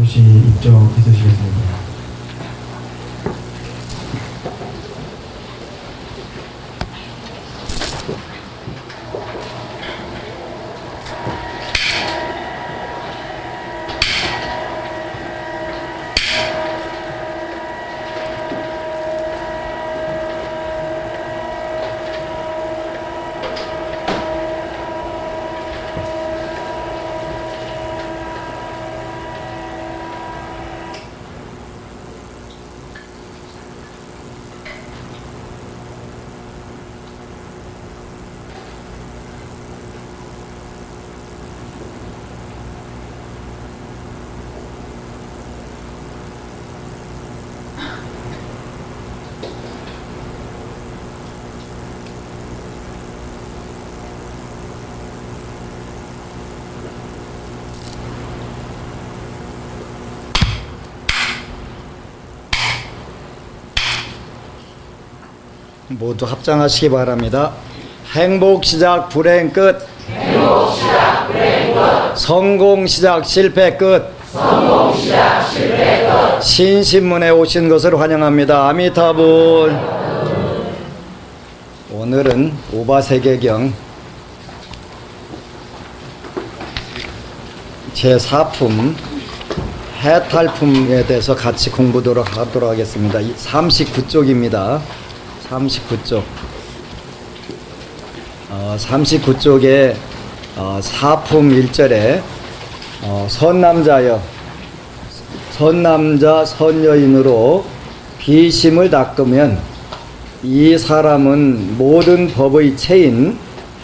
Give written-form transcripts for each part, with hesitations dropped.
잠시 입적해 주시겠습니다. 모두 합장하시기 바랍니다. 행복 시작 불행 끝. 행복 시작 불행 끝. 성공 시작 실패 끝. 성공 시작 실패 끝. 신신문에 오신 것을 환영합니다. 아미타불. 오늘은 오바세계경 제4품 해탈품에 대해서 같이 공부하도록 하겠습니다. 39쪽입니다. 39쪽. 39쪽에 4품 1절에 선남자여 선남자 선여인으로 비심을 닦으면 이 사람은 모든 법의 체인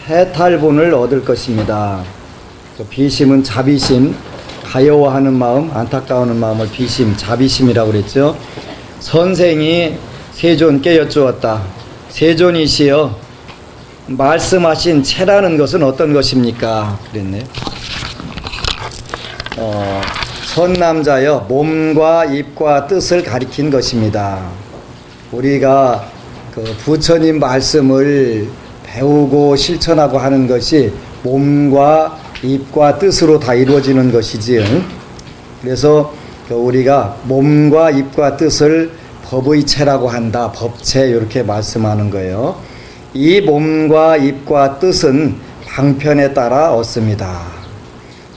해탈분을 얻을 것입니다. 비심은 자비심, 가여워하는 마음, 안타까워하는 마음을 비심, 자비심이라고 그랬죠. 선생이 세존께 여쭈었다. 세존이시여 말씀하신 체라는 것은 어떤 것입니까? 그랬네. 선남자여 몸과 입과 뜻을 가리킨 것입니다. 우리가 그 부처님 말씀을 배우고 실천하고 하는 것이 몸과 입과 뜻으로 다 이루어지는 것이지요. 그래서 우리가 몸과 입과 뜻을 법의 체라고 한다. 법체 이렇게 말씀하는 거예요. 이 몸과 입과 뜻은 방편에 따라 얻습니다.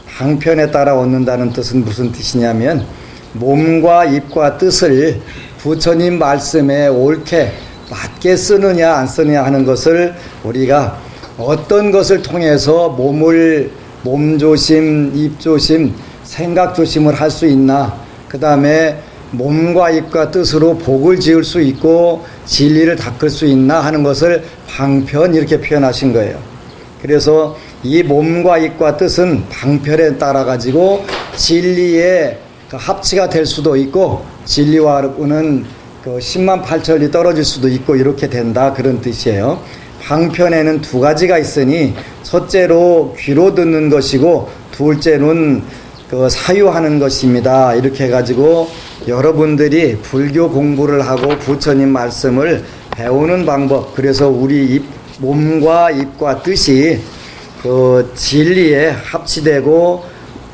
방편에 따라 얻는다는 뜻은 무슨 뜻이냐면 몸과 입과 뜻을 부처님 말씀에 옳게 맞게 쓰느냐 안 쓰느냐 하는 것을 우리가 어떤 것을 통해서 몸조심, 입조심, 생각조심을 할 수 있나, 그 다음에 몸과 입과 뜻으로 복을 지을 수 있고 진리를 닦을 수 있나 하는 것을 방편 이렇게 표현하신 거예요. 그래서 이 몸과 입과 뜻은 방편에 따라 가지고 진리의 그 합치가 될 수도 있고 진리와는 그 10만 8천리 떨어질 수도 있고 이렇게 된다 그런 뜻이에요. 방편에는 두 가지가 있으니 첫째로 귀로 듣는 것이고 둘째는 그 사유하는 것입니다. 이렇게 해가지고 여러분들이 불교 공부를 하고 부처님 말씀을 배우는 방법, 그래서 우리 몸과 입과 뜻이 그 진리에 합치되고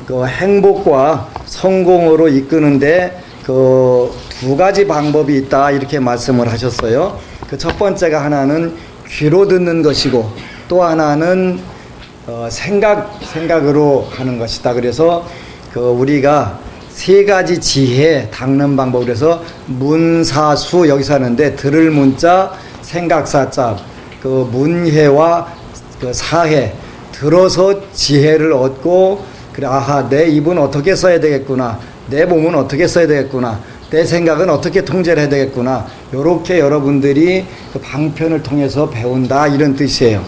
그 행복과 성공으로 이끄는데 그 두 가지 방법이 있다 이렇게 말씀을 하셨어요. 그 첫 번째가 하나는 귀로 듣는 것이고 또 하나는 생각으로 하는 것이다. 그래서 그 우리가 세 가지 지혜 닦는 방법, 그래서 문사수 여기서 하는데 들을 문자 생각사자, 그 문해와 그 사해 들어서 지혜를 얻고 그래 아하 내 입은 어떻게 써야 되겠구나, 내 몸은 어떻게 써야 되겠구나, 내 생각은 어떻게 통제를 해야 되겠구나, 요렇게 여러분들이 그 방편을 통해서 배운다 이런 뜻이에요.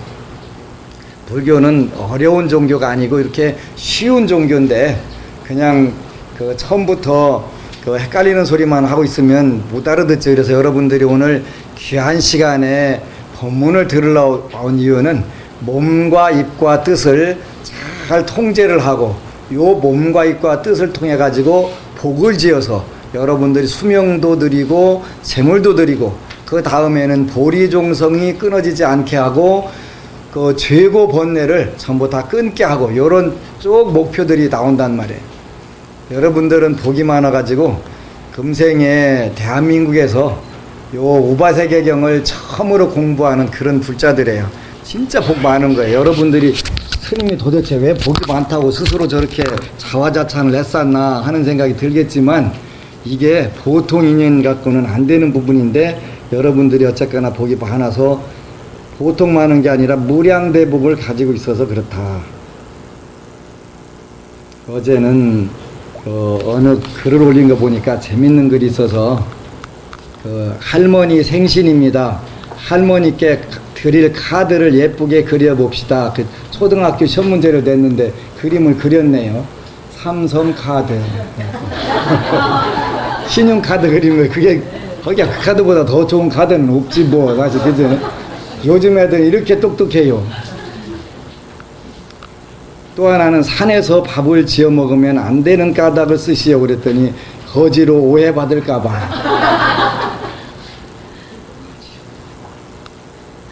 불교는 어려운 종교가 아니고 이렇게 쉬운 종교인데 그냥 그 처음부터 그 헷갈리는 소리만 하고 있으면 못 알아듣죠. 그래서 여러분들이 오늘 귀한 시간에 법문을 들으러 온 이유는 몸과 입과 뜻을 잘 통제를 하고 요 몸과 입과 뜻을 통해 가지고 복을 지어서 여러분들이 수명도 드리고 재물도 드리고 그 다음에는 보리종성이 끊어지지 않게 하고 그 죄고 번뇌를 전부 다 끊게 하고 요런 쭉 목표들이 나온단 말이에요. 여러분들은 복이 많아가지고 금생에 대한민국에서 요 우바세계경을 처음으로 공부하는 그런 불자들이에요. 진짜 복 많은 거예요. 여러분들이 스님이 도대체 왜 복이 많다고 스스로 저렇게 자화자찬을 했었나 하는 생각이 들겠지만 이게 보통 인연 갖고는 안 되는 부분인데 여러분들이 어쨌거나 복이 많아서 보통 많은 게 아니라 무량대복을 가지고 있어서 그렇다. 어제는 어느 글을 올린 거 보니까 재밌는 글이 있어서 할머니 생신입니다. 할머니께 드릴 카드를 예쁘게 그려봅시다. 그 초등학교 시험 문제를 냈는데 그림을 그렸네요. 삼성 카드. 신용카드 그림을 그게 거기가 그 카드보다 더 좋은 카드는 없지 뭐 사실 그죠? 요즘 애들 이렇게 똑똑해요. 또 하나는 산에서 밥을 지어 먹으면 안 되는 까닭을 쓰시오 그랬더니 거지로 오해받을까봐.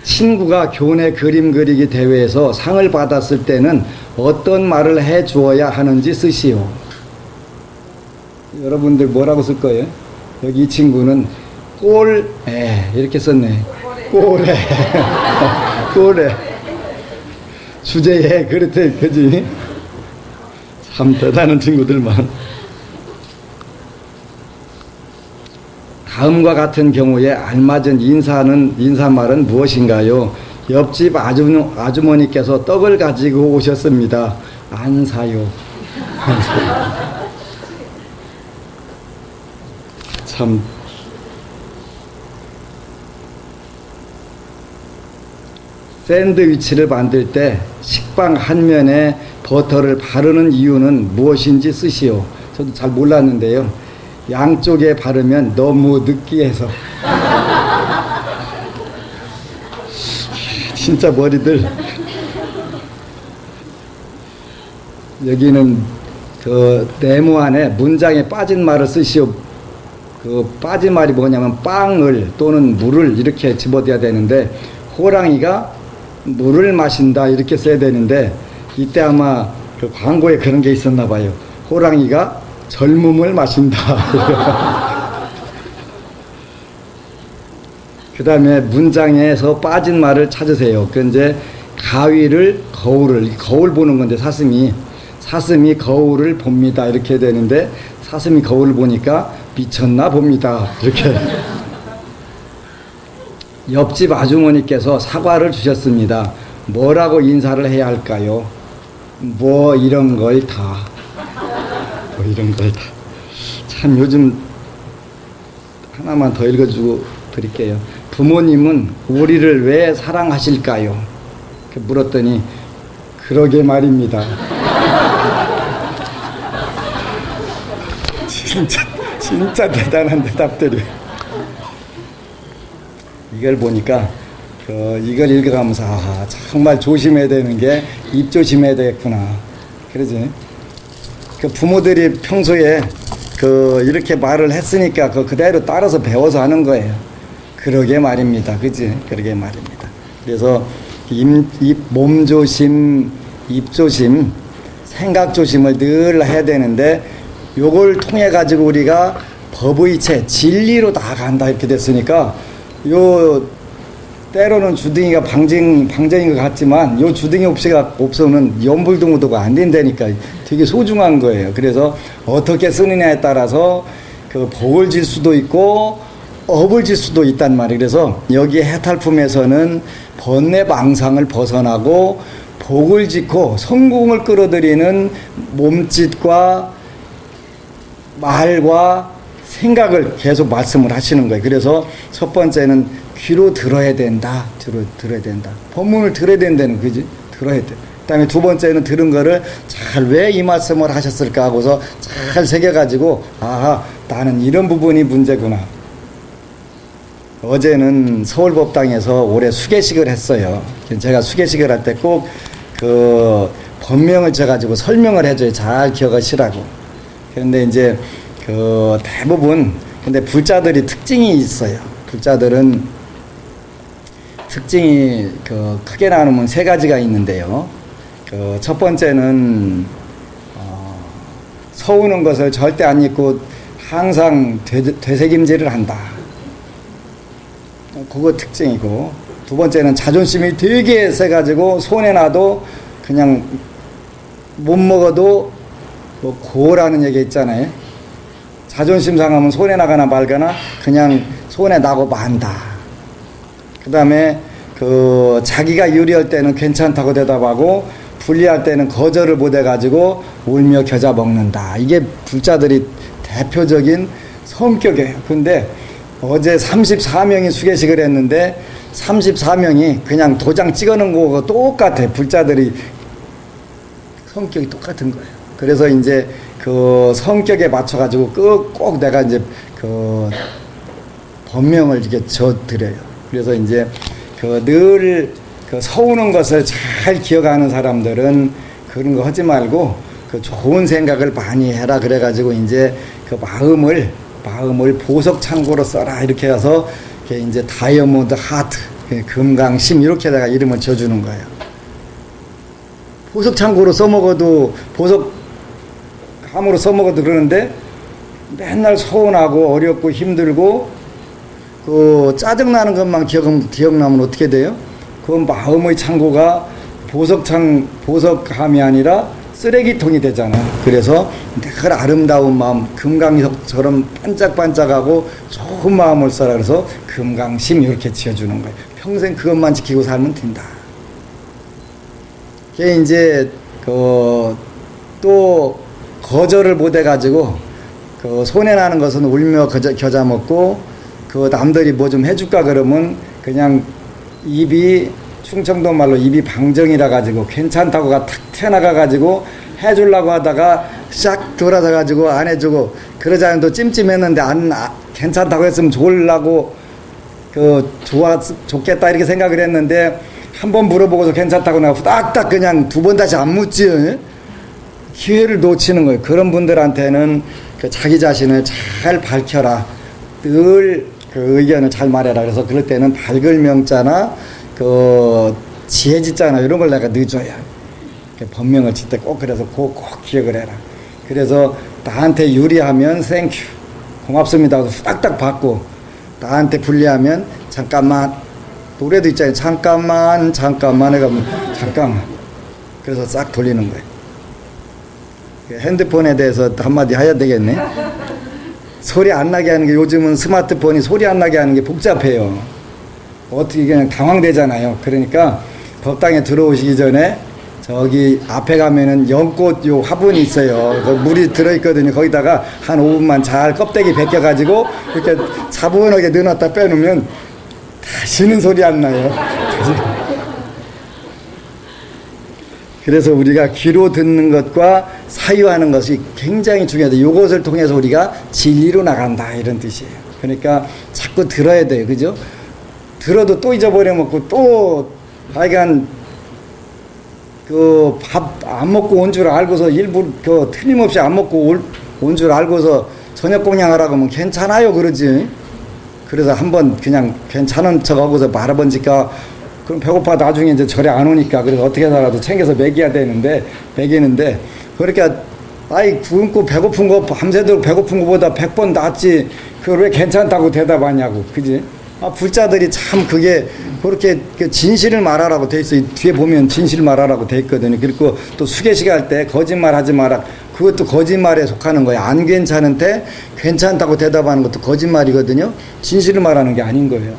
친구가 교내 그림 그리기 대회에서 상을 받았을 때는 어떤 말을 해 주어야 하는지 쓰시오. 여러분들 뭐라고 쓸 거예요? 여기 이 친구는 꼴에 이렇게 썼네. 꼴에 꼴에 주제에 그렇대 그지? 참 대단한 친구들만. 다음과 같은 경우에 알맞은 인사말은 무엇인가요? 옆집 아주머니께서 떡을 가지고 오셨습니다. 안 사요. 참 샌드위치를 만들 때 식빵 한 면에 버터를 바르는 이유는 무엇인지 쓰시오. 저도 잘 몰랐는데요. 양쪽에 바르면 너무 느끼해서. 진짜 머리들. 여기는 그 네모 안에 문장에 빠진 말을 쓰시오. 그 빠진 말이 뭐냐면 빵을 또는 물을 이렇게 집어넣어야 되는데 호랑이가 물을 마신다 이렇게 써야 되는데 이때 아마 그 광고에 그런 게 있었나 봐요. 호랑이가 젊음을 마신다. 그 다음에 문장에서 빠진 말을 찾으세요. 그 이제 가위를 거울 보는 건데 사슴이 거울을 봅니다 이렇게 되는데 사슴이 거울을 보니까 미쳤나 봅니다 이렇게. 옆집 아주머니께서 사과를 주셨습니다. 뭐라고 인사를 해야 할까요? 뭐 이런 걸 다. 뭐 이런 걸 다. 참 요즘 하나만 더 읽어주고 드릴게요. 부모님은 우리를 왜 사랑하실까요? 이렇게 물었더니 그러게 말입니다. 진짜 대단한 대답들이. 이걸 보니까 이걸 읽어가면서 정말 조심해야 되는 게 입 조심해야 되겠구나. 그러지? 그 부모들이 평소에 이렇게 말을 했으니까 그대로 따라서 배워서 하는 거예요. 그러게 말입니다. 그지? 그러게 말입니다. 그래서 몸 조심, 입 조심, 생각 조심을 늘 해야 되는데 요걸 통해 가지고 우리가 법의체, 진리로 나아간다 이렇게 됐으니까 요 때로는 주둥이가 방정인 것 같지만 요 주둥이 없으면 연불동무도가 안 된다니까 되게 소중한 거예요. 그래서 어떻게 쓰느냐에 따라서 그 복을 질 수도 있고 업을 질 수도 있단 말이에요. 그래서 여기 해탈품에서는 번뇌망상을 벗어나고 복을 짓고 성공을 끌어들이는 몸짓과 말과 생각을 계속 말씀을 하시는 거예요. 그래서 첫 번째는 귀로 들어야 된다. 들어야 된다. 법문을 들어야 된다는 그지? 들어야 돼. 그다음에 두 번째는 들은 거를 잘 왜 이 말씀을 하셨을까 하고서 잘 새겨가지고 나는 이런 부분이 문제구나. 어제는 서울법당에서 올해 수계식을 했어요. 제가 수계식을 할 때 꼭 그 법명을 쳐가지고 설명을 해줘요. 잘 기억하시라고. 그런데 이제 대부분 근데 불자들이 특징이 있어요. 불자들은 특징이 크게 나누면 세 가지가 있는데요. 첫 번째는 서우는 것을 절대 안 잊고 항상 되새김질을 한다. 그거 특징이고, 두 번째는 자존심이 되게 세가지고 손에 놔도 그냥 못 먹어도 뭐 고라는 얘기 있잖아요. 자존심 상하면 손에 나가나 말거나 그냥 손에 나고 만다. 그 다음에 그 자기가 유리할 때는 괜찮다고 대답하고 불리할 때는 거절을 못 해가지고 울며 겨자 먹는다. 이게 불자들이 대표적인 성격이에요. 근데 어제 34명이 수계식을 했는데 34명이 그냥 도장 찍어놓은 거하고 똑같아. 불자들이 성격이 똑같은 거예요. 그래서 이제 그 성격에 맞춰가지고 꼭 내가 이제 그 법명을 이렇게 져드려요. 그래서 이제 그 늘 그 서우는 것을 잘 기억하는 사람들은 그런 거 하지 말고 그 좋은 생각을 많이 해라. 그래가지고 이제 그 마음을 보석 창고로 써라. 이렇게 해서 이제 다이아몬드 하트, 금강심 이렇게다가 이름을 지어주는 거예요. 보석 창고로 써먹어도 보석함으로 써먹어도 그러는데 맨날 서운하고 어렵고 힘들고 그 짜증나는 것만 기억나면 어떻게 돼요? 그 마음의 창고가 보석함이 아니라 쓰레기통이 되잖아. 그래서 늘 아름다운 마음, 금강석처럼 반짝반짝하고 좋은 마음을 써라. 그래서 금강심 이렇게 지어주는 거예요. 평생 그것만 지키고 살면 된다. 이게 이제 또 거절을 못 해가지고 그 손해 나는 것은 울며 겨자 먹고 그 남들이 뭐 좀 해줄까 그러면 그냥 입이 충청도 말로 입이 방정이라 가지고 괜찮다고가 탁 튀어나가 가지고 해주려고 하다가 싹 돌아서 가지고 안 해주고 그러자면 또 찜찜했는데 괜찮다고 했으면 좋으려고 좋겠다 이렇게 생각을 했는데 한 번 물어보고서 괜찮다고 나가 딱딱 그냥 두 번 다시 안 묻지. 기회를 놓치는 거예요. 그런 분들한테는 그 자기 자신을 잘 밝혀라. 늘 그 의견을 잘 말해라. 그래서 그럴 때는 밝을 명자나 그 지혜지자나 이런 걸 내가 넣어줘야. 법명을 칠 때 꼭 그래서 꼭 기억을 해라. 그래서 나한테 유리하면 땡큐 고맙습니다 하고 딱딱 받고 나한테 불리하면 잠깐만 노래도 있잖아요. 잠깐만 해가면 잠깐만 그래서 싹 돌리는 거예요. 핸드폰에 대해서 한마디 해야 되겠네. 소리 안 나게 하는 게 요즘은 스마트폰이 소리 안 나게 하는 게 복잡해요. 어떻게 그냥 당황되잖아요. 그러니까 법당에 들어오시기 전에 저기 앞에 가면은 연꽃 요 화분이 있어요. 물이 들어있거든요. 거기다가 한 5분만 잘 껍데기 벗겨가지고 이렇게 차분하게 넣어놨다 빼놓으면 다시는 소리 안 나요. 그래서 우리가 귀로 듣는 것과 사유하는 것이 굉장히 중요하다. 이것을 통해서 우리가 진리로 나간다 이런 뜻이에요. 그러니까 자꾸 들어야 돼요. 그죠? 들어도 또 잊어버려먹고 또 하여간 그 밥 안 먹고 온 줄 알고서 일부 그 틀림없이 안 먹고 온 줄 알고서 저녁 공양하라고 하면 괜찮아요 그러지. 그래서 한번 그냥 괜찮은 척 하고서 말아보니까 그럼 배고파 나중에 이제 절에 안 오니까 그래서 어떻게 해서라도 챙겨서 먹이는데 그러니까 아이 굶고 배고픈 거 밤새도록 배고픈 거보다 100번 낫지 그걸 왜 괜찮다고 대답하냐고 그지? 불자들이 참 그게 그렇게 진실을 말하라고 돼 있어. 뒤에 보면 진실을 말하라고 돼 있거든요. 그리고 또 수계식 할 때 거짓말 하지 마라. 그것도 거짓말에 속하는 거예요. 안 괜찮은데 괜찮다고 대답하는 것도 거짓말이거든요. 진실을 말하는 게 아닌 거예요.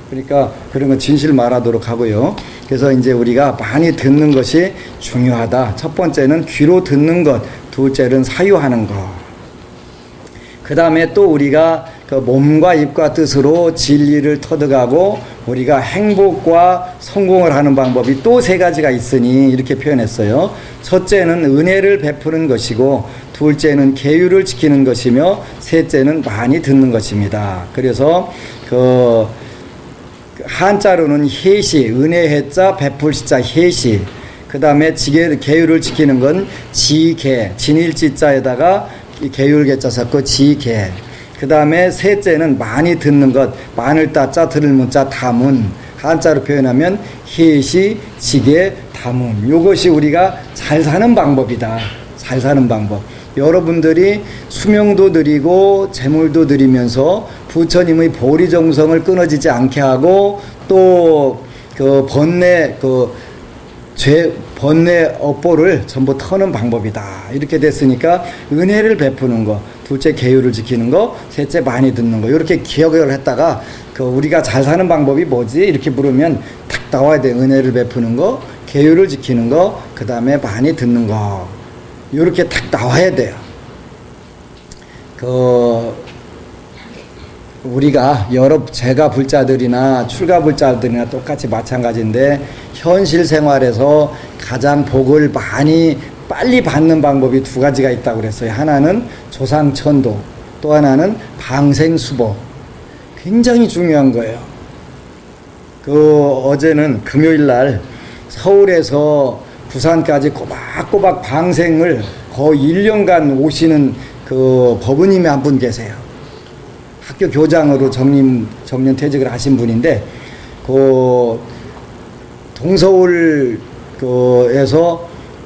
그러니까 그런 거 진실 말하도록 하고요. 그래서 이제 우리가 많이 듣는 것이 중요하다. 첫 번째는 귀로 듣는 것, 둘째는 사유하는 것. 그 다음에 또 우리가 그 몸과 입과 뜻으로 진리를 터득하고 우리가 행복과 성공을 하는 방법이 또 세 가지가 있으니 이렇게 표현했어요. 첫째는 은혜를 베푸는 것이고 둘째는 계율을 지키는 것이며 셋째는 많이 듣는 것입니다. 그래서 그 한자로는 해시, 은혜해자, 베풀시자 해시. 그 다음에 계율을 지키는 건 지계, 진일지자에다가 계율계자 섞고 지계. 그 다음에 셋째는 많이 듣는 것, 많을 따자 들을 문자 다문. 한자로 표현하면 해시, 지계, 다문. 요것이 우리가 잘 사는 방법이다. 잘 사는 방법. 여러분들이 수명도 드리고 재물도 드리면서 부처님의 보리정성을 끊어지지 않게 하고 또 그 번뇌 업보를 전부 터는 방법이다. 이렇게 됐으니까 은혜를 베푸는 거, 둘째 계율을 지키는 거, 셋째 많이 듣는 거, 이렇게 기억을 했다가 우리가 잘 사는 방법이 뭐지? 이렇게 물으면 탁 나와야 돼. 은혜를 베푸는 거, 계율을 지키는 거, 그 다음에 많이 듣는 거, 이렇게 탁 나와야 돼요. 우리가 여러 재가 불자들이나 출가 불자들이나 똑같이 마찬가지인데 현실 생활에서 가장 복을 빨리 받는 방법이 두 가지가 있다고 그랬어요. 하나는 조상천도, 또 하나는 방생수보. 굉장히 중요한 거예요. 어제는 금요일 날 서울에서 부산까지 꼬박꼬박 방생을 거의 1년간 오시는 법우님이 한 분 계세요. 학교 교장으로 정년 퇴직을 하신 분인데, 동서울에서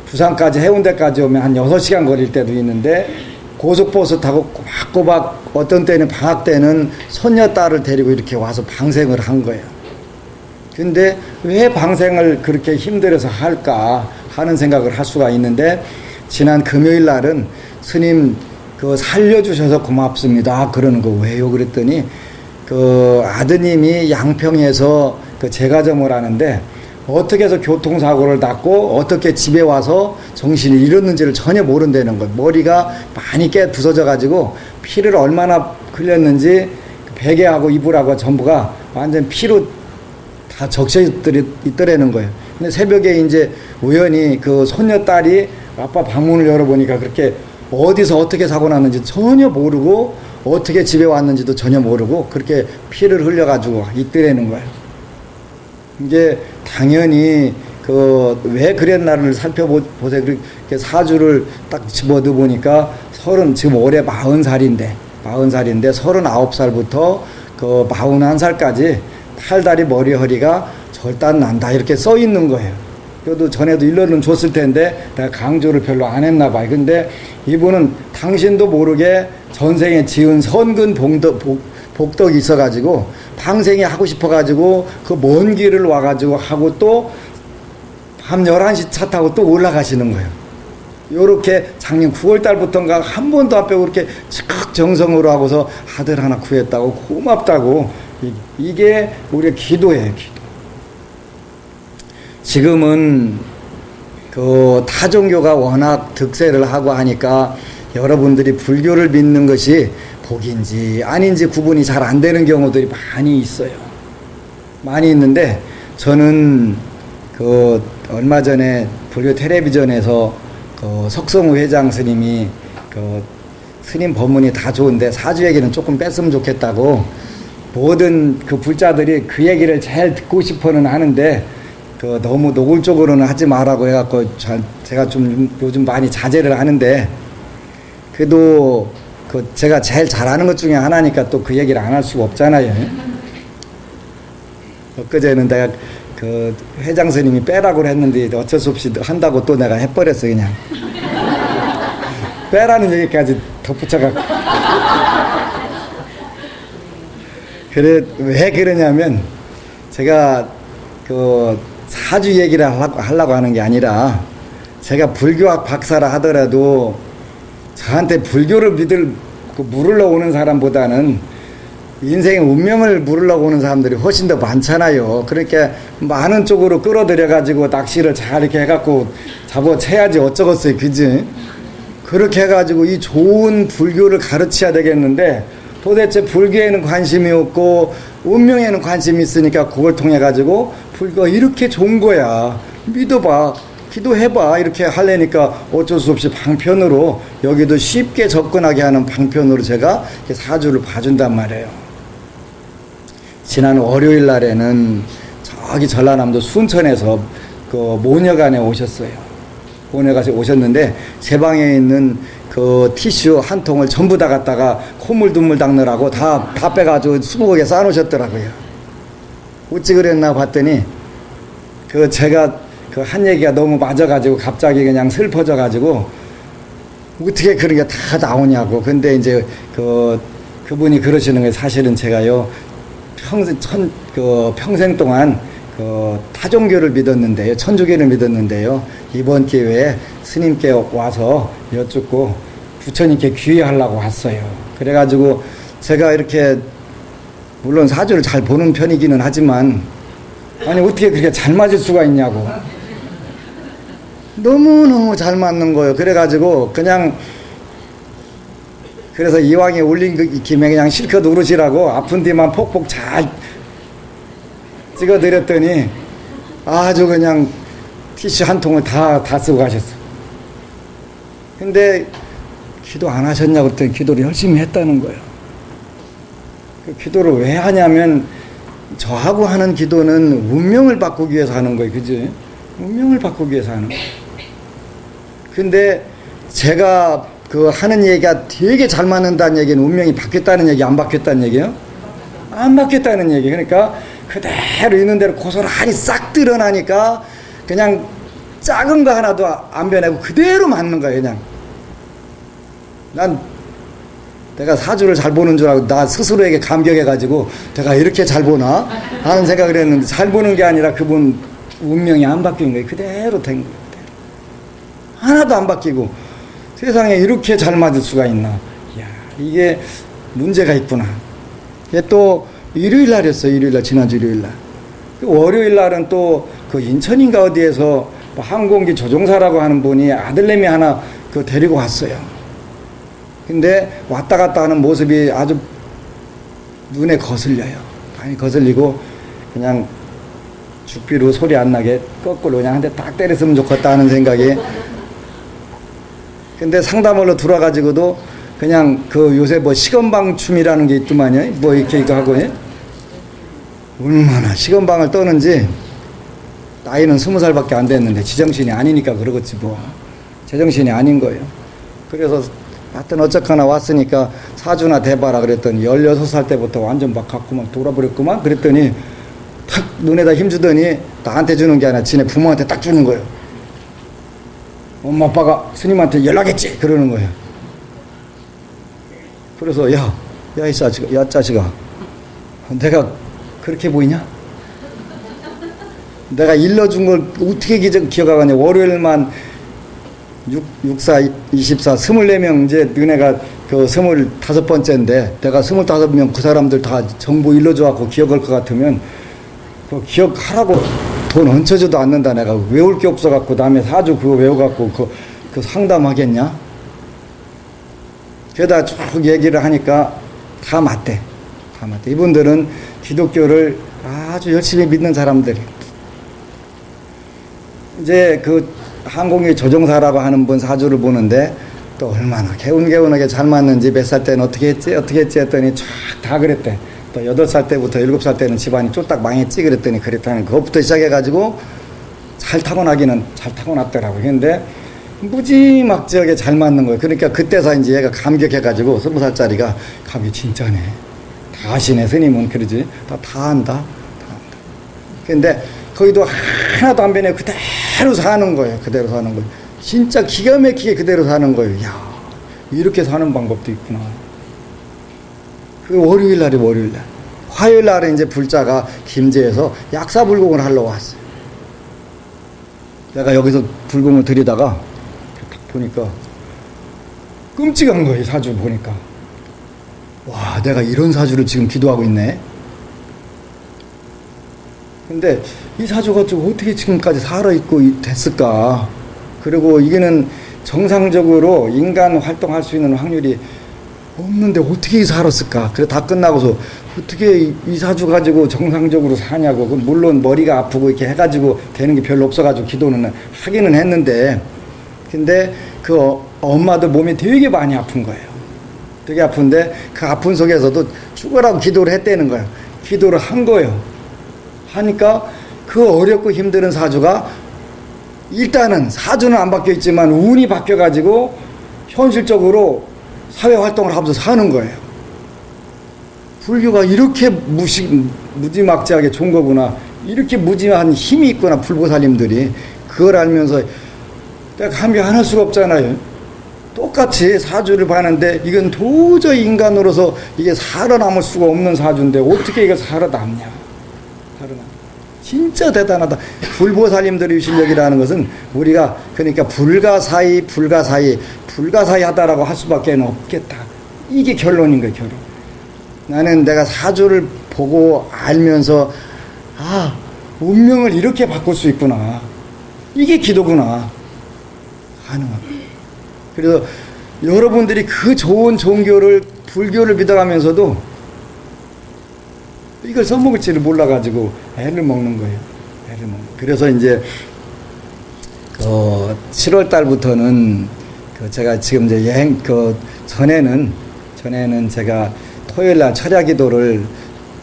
부산까지 해운대까지 오면 한 6시간 걸릴 때도 있는데, 고속버스 타고 꼬박꼬박 어떤 때는 방학 때는 손녀딸을 데리고 이렇게 와서 방생을 한 거예요. 근데 왜 방생을 그렇게 힘들어서 할까 하는 생각을 할 수가 있는데, 지난 금요일 날은 스님 살려주셔서 고맙습니다. 그러는 거 왜요? 그랬더니 아드님이 양평에서 제과점을 하는데 어떻게 해서 교통사고를 났고 어떻게 집에 와서 정신을 잃었는지를 전혀 모른다는 거예요. 머리가 많이 부서져 가지고 피를 얼마나 흘렸는지 베개하고 이불하고 전부가 완전 피로 다 적셔 있더라는 거예요. 근데 새벽에 이제 우연히 손녀딸이 아빠 방문을 열어보니까 그렇게 어디서 어떻게 사고 났는지 전혀 모르고 어떻게 집에 왔는지도 전혀 모르고 그렇게 피를 흘려가지고 있더라는 거예요. 이게 당연히 왜 그랬나를 살펴보세요. 그렇게 사주를 딱 집어넣어 보니까 지금 올해 40살인데 39살부터 41살까지 팔다리 머리 허리가 절단 난다 이렇게 써 있는 거예요. 그래도 전에도 일러는 줬을 텐데 내가 강조를 별로 안 했나 봐요. 근데 이분은 당신도 모르게 전생에 지은 선근 복덕이 있어가지고 방생이 하고 싶어가지고 먼 길을 와가지고 하고 또 밤 11시 차 타고 또 올라가시는 거예요. 요렇게 작년 9월달부터인가 한 번도 안 빼고 그렇게 즉각 정성으로 하고서 아들 하나 구했다고 고맙다고. 이게 우리의 기도예요, 기도. 지금은 타종교가 워낙 득세를 하고 하니까 여러분들이 불교를 믿는 것이 복인지 아닌지 구분이 잘 안 되는 경우들이 많이 있어요. 많이 있는데 저는 얼마 전에 불교 텔레비전에서 석성우 회장 스님이 스님 법문이 다 좋은데 사주 얘기는 조금 뺐으면 좋겠다고 모든 불자들이 그 얘기를 제일 듣고 싶어는 하는데 너무 노골적으로는 하지 말라고 해갖고 제가 좀 요즘 많이 자제를 하는데 그래도 제가 제일 잘하는 것 중에 하나니까 또 그 얘기를 안 할 수가 없잖아요. 엊그제는 내가 회장 스님이 빼라고 했는데 어쩔 수 없이 한다고 또 내가 해버렸어 그냥. 빼라는 얘기까지 덧붙여갖고. 그래 왜 그러냐면 제가 사주 얘기를 하려고 하는 게 아니라 제가 불교학 박사라 하더라도 저한테 불교를 물으러 오는 사람보다는 인생의 운명을 물으려고 오는 사람들이 훨씬 더 많잖아요. 그러니까 많은 쪽으로 끌어들여가지고 낚시를 잘 이렇게 해갖고 잡아채야지 어쩌겠어요. 그지? 그렇게 해가지고 이 좋은 불교를 가르쳐야 되겠는데 도대체 불교에는 관심이 없고 운명에는 관심이 있으니까 그걸 통해 가지고 불교가 이렇게 좋은 거야. 믿어봐. 기도해봐. 이렇게 하려니까 어쩔 수 없이 방편으로 여기도 쉽게 접근하게 하는 방편으로 제가 사주를 봐준단 말이에요. 지난 월요일 날에는 저기 전라남도 순천에서 모녀간에 오셨어요. 모녀간에 오셨는데 제 방에 있는 티슈 한 통을 전부 다 갖다가 콧물 눈물 닦느라고 다 빼가지고 수북하게 쌓아놓으셨더라고요. 어찌 그랬나 봤더니 제가 한 얘기가 너무 맞아가지고 갑자기 그냥 슬퍼져가지고 어떻게 그런 게 다 나오냐고. 근데 이제 그분이 그러시는 게 사실은 제가요 평생 동안 타종교를 믿었는데요, 천주교를 믿었는데요, 이번 기회에 스님께 와서 여쭙고 부처님께 귀의하려고 왔어요. 그래가지고 제가 이렇게 물론 사주를 잘 보는 편이기는 하지만 아니 어떻게 그렇게 잘 맞을 수가 있냐고. 너무너무 잘 맞는 거예요. 그래가지고 그래서 이왕에 올린 김에 그냥 실컷 우르시라고 아픈 데만 폭폭 잘 찍어드렸더니 아주 그냥 티슈 한 통을 다 쓰고 가셨어. 근데 기도 안 하셨냐고 그랬더니 기도를 열심히 했다는 거예요. 그 기도를 왜 하냐면 저하고 하는 기도는 운명을 바꾸기 위해서 하는 거예요. 그지? 운명을 바꾸기 위해서 하는 거예요. 근데 제가 하는 얘기가 되게 잘 맞는다는 얘기는 운명이 바뀌었다는 얘기, 안 바뀌었다는 얘기예요? 안 바뀌었다는 얘기. 그러니까 그대로 있는 대로 고스란히 싹 드러나니까 그냥 작은 거 하나도 안 변하고 그대로 맞는 거예요. 그냥 내가 사주를 잘 보는 줄 알고 나 스스로에게 감격해가지고 내가 이렇게 잘 보나 하는 생각을 했는데, 잘 보는 게 아니라 그분 운명이 안 바뀐 거예요. 그대로 된 거예요. 하나도 안 바뀌고 세상에 이렇게 잘 맞을 수가 있나. 이야, 이게 문제가 있구나. 이게 또 일요일 날이었어요. 일요일 날, 지난주 일요일 날. 월요일 날은 또 인천인가 어디에서 항공기 조종사라고 하는 분이 아들내미 하나 데리고 왔어요. 근데 왔다 갔다 하는 모습이 아주 눈에 거슬려요. 많이 거슬리고 그냥 죽비로 소리 안 나게 거꾸로 그냥 한 대 딱 때렸으면 좋겠다 하는 생각이. 근데 상담원로 들어와가지고도 그냥 요새 시건방 춤이라는 게 있더만요. 이렇게 이거 하고, 예? 얼마나 시건방을 떠는지. 나이는 20살밖에 안 됐는데 지정신이 아니니까 그러겠지 뭐. 제정신이 아닌 거예요. 그래서 하여튼 어쨌거나 왔으니까 사주나 대봐라 그랬더니 16살 때부터 완전 막 갖고 막 돌아버렸구만. 그랬더니 탁 눈에다 힘주더니 나한테 주는 게 아니라 지네 부모한테 딱 주는 거예요. 엄마 아빠가 스님한테 연락했지 그러는 거예요. 그래서 야 이 자식아 내가 그렇게 보이냐? 내가 일러준 걸 어떻게 기억하겠냐. 월요일만 64, 24, 24명 이제 너네가 25번째인데 내가 25명 그 사람들 다 정보 일러줘갖고 기억할 것 같으면 기억하라고 돈 얹혀줘도 않는다. 내가 외울 게 없어갖고 남의 사주 그거 외워갖고 그 상담하겠냐? 게다가 쭉 얘기를 하니까 다 맞대. 다 맞대. 이분들은 기독교를 아주 열심히 믿는 사람들. 이제 항공기 조종사라고 하는 분 사주를 보는데 또 얼마나 개운개운하게 잘 맞는지, 몇 살 때는 어떻게 했지 했더니 쫙 다 그랬대. 또 8살 때부터 7살 때는 집안이 쫄딱 망했지 그랬더니 그랬다는 그것부터 시작해가지고 잘 타고나기는 잘 타고났더라고요. 근데 무지막지하게 잘 맞는 거예요. 그러니까 그때서 이제 얘가 감격해가지고 20살짜리가 감이 진짜네. 다 아시네. 스님은 그러지. 다 안다. 근데 거기도 하나도 안 변해. 그대로 사는 거예요. 그대로 사는 거예요. 진짜 기가 막히게 그대로 사는 거예요. 야, 이렇게 사는 방법도 있구나. 월요일 날이 월요일 날. 화요일 날에 이제 불자가 김제에서 약사불공을 하러 왔어요. 내가 여기서 불공을 들이다가 딱 보니까 끔찍한 거예요. 사주 보니까. 와, 내가 이런 사주를 지금 기도하고 있네. 근데 이 사주가 어떻게 지금까지 살아있고 됐을까. 그리고 이게는 정상적으로 인간 활동할 수 있는 확률이 없는데 어떻게 살았을까. 그래 다 끝나고서 어떻게 이 사주 가지고 정상적으로 사냐고. 물론 머리가 아프고 이렇게 해가지고 되는 게 별로 없어가지고 기도는 하기는 했는데, 근데 엄마도 몸이 되게 많이 아픈 거예요. 되게 아픈데 그 아픈 속에서도 죽으라고 기도를 했다는 거예요. 기도를 한 거예요. 하니까 어렵고 힘든 사주가 일단은 사주는 안 바뀌어 있지만 운이 바뀌어 가지고 현실적으로 사회 활동을 하면서 사는 거예요. 불교가 이렇게 무지막지하게 좋은 거구나. 이렇게 무지한 힘이 있구나. 불보살님들이 그걸 알면서 내가 감격 안 할 수가 없잖아요. 똑같이 사주를 봤는데 이건 도저히 인간으로서 이게 살아남을 수가 없는 사주인데 어떻게 이거 살아남냐. 진짜 대단하다. 불보살님들의 실력이라는 것은 우리가 그러니까 불가사의 하다라고 할 수밖에 없겠다. 이게 결론인 거예요, 결론. 나는 내가 사주를 보고 알면서 운명을 이렇게 바꿀 수 있구나. 이게 기도구나. 가능하다. 그래서 여러분들이 그 좋은 종교를 불교를 믿어가면서도 이걸 써먹을지를 몰라가지고 애를 먹는 거예요. 애를 먹는. 그래서 이제 7월 달부터는 제가 지금 이제 전에는 제가 토요일 날 철야기도를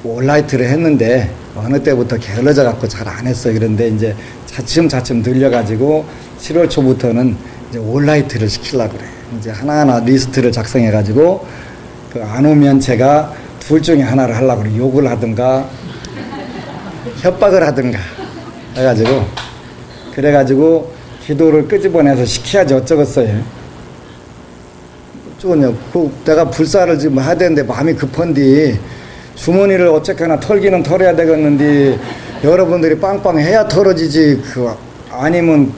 온라이트를 했는데 어느 때부터 게을러져 갖고 잘 안 했어요. 그런데 이제 차츰 늘려가지고 7월 초부터는 이제 온라이트를 시키려고 그래. 이제 하나하나 리스트를 작성해 가지고 안 오면 제가 둘 중에 하나를 하려고 그래. 욕을 하든가 협박을 하든가 해가지고 그래가지고 기도를 끄집어내서 시켜야지 어쩌겠어요. 내가 불사를 지금 해야 되는데 마음이 급한데 주머니를 어쨌거나 털기는 털어야 되겠는데 여러분들이 빵빵 해야 털어지지 아니면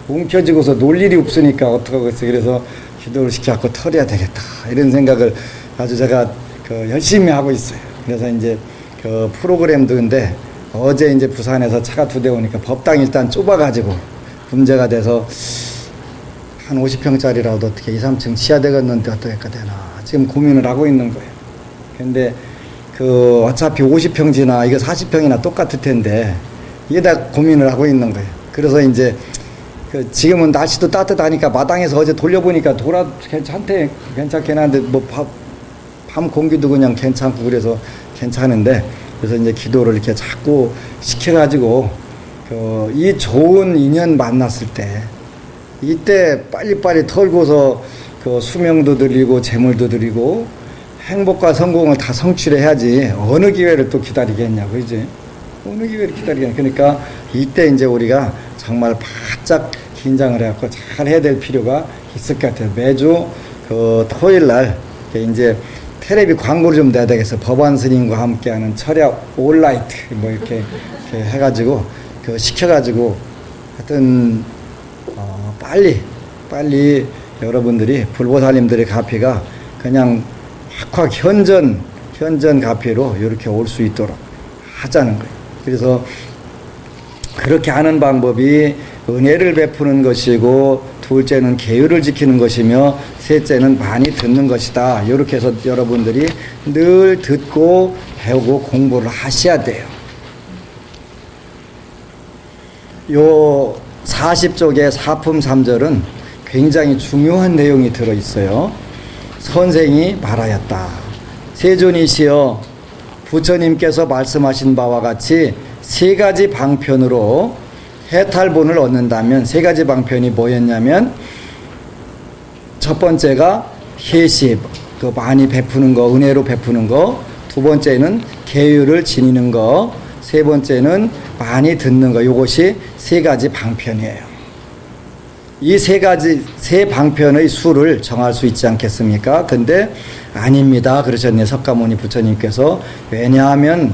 움켜쥐고서 놀 일이 없으니까 어떡하겠어요. 그래서 기도를 시켜갖고 털어야 되겠다 이런 생각을 아주 제가 열심히 하고 있어요. 그래서 이제 프로그램도인데 어제 이제 부산에서 차가 2대 오니까 법당 일단 좁아가지고 문제가 돼서 한 50평짜리라도 어떻게 2, 3층 지하 되겠는데 어떻게 해야 되나 지금 고민을 하고 있는 거예요. 근데 어차피 50평지나 이거 40평이나 똑같을 텐데 이게 다 고민을 하고 있는 거예요. 그래서 이제 지금은 날씨도 따뜻하니까 마당에서 어제 돌려보니까 괜찮긴 한데 밤 공기도 그냥 괜찮고 그래서 괜찮은데 그래서 이제 기도를 이렇게 자꾸 시켜가지고 이 좋은 인연 만났을 때 이때 빨리빨리 털고서 수명도 드리고 재물도 드리고 행복과 성공을 다 성취해야지 어느 기회를 또 기다리겠냐고 이제 어느 기회를 기다리겠냐. 그러니까 이때 이제 우리가 정말 바짝 긴장을 해갖고 잘 해야 될 필요가 있을 것 같아요. 매주 토요일 날 이제 텔레비 광고를 좀 내야 되겠어. 법안 스님과 함께하는 철야 온라이트 이렇게 해가지고 시켜가지고 하여튼 빨리 여러분들이 불보살님들의 가피가 그냥 확 현전 가피로 이렇게 올 수 있도록 하자는 거예요. 그래서 그렇게 하는 방법이 은혜를 베푸는 것이고 둘째는 계율을 지키는 것이며 셋째는 많이 듣는 것이다. 이렇게 해서 여러분들이 늘 듣고 배우고 공부를 하셔야 돼요. 요 40쪽의 사품 3절은 굉장히 중요한 내용이 들어있어요. 선생이 말하였다. 세존이시여 부처님께서 말씀하신 바와 같이 3가지 방편으로 해탈본을 얻는다면 3가지 방편이 뭐였냐면 첫 번째가 해시, 많이 베푸는 거, 은혜로 베푸는 거. 두 번째는 계율을 지니는 거. 세 번째는 많이 듣는 거. 이것이 3가지 방편이에요. 이 3 방편의 수를 정할 수 있지 않겠습니까? 근데 아닙니다. 그러셨네, 석가모니 부처님께서. 왜냐하면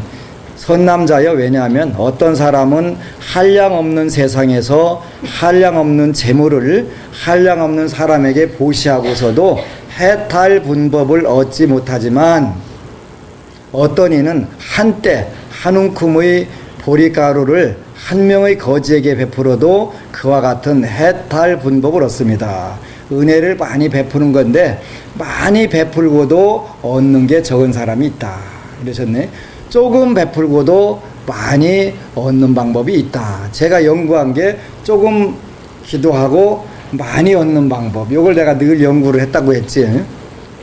선남자여, 왜냐하면 어떤 사람은 한량없는 세상에서 한량없는 재물을 한량없는 사람에게 보시하고서도 해탈분법을 얻지 못하지만 어떤 이는 한때 한 움큼의 보리가루를 한 명의 거지에게 베풀어도 그와 같은 해탈분법을 얻습니다. 은혜를 많이 베푸는 건데 많이 베풀고도 얻는 게 적은 사람이 있다. 그러셨네. 조금 베풀고도 많이 얻는 방법이 있다. 제가 연구한 게 조금 기도하고 많이 얻는 방법. 이걸 내가 늘 연구를 했다고 했지.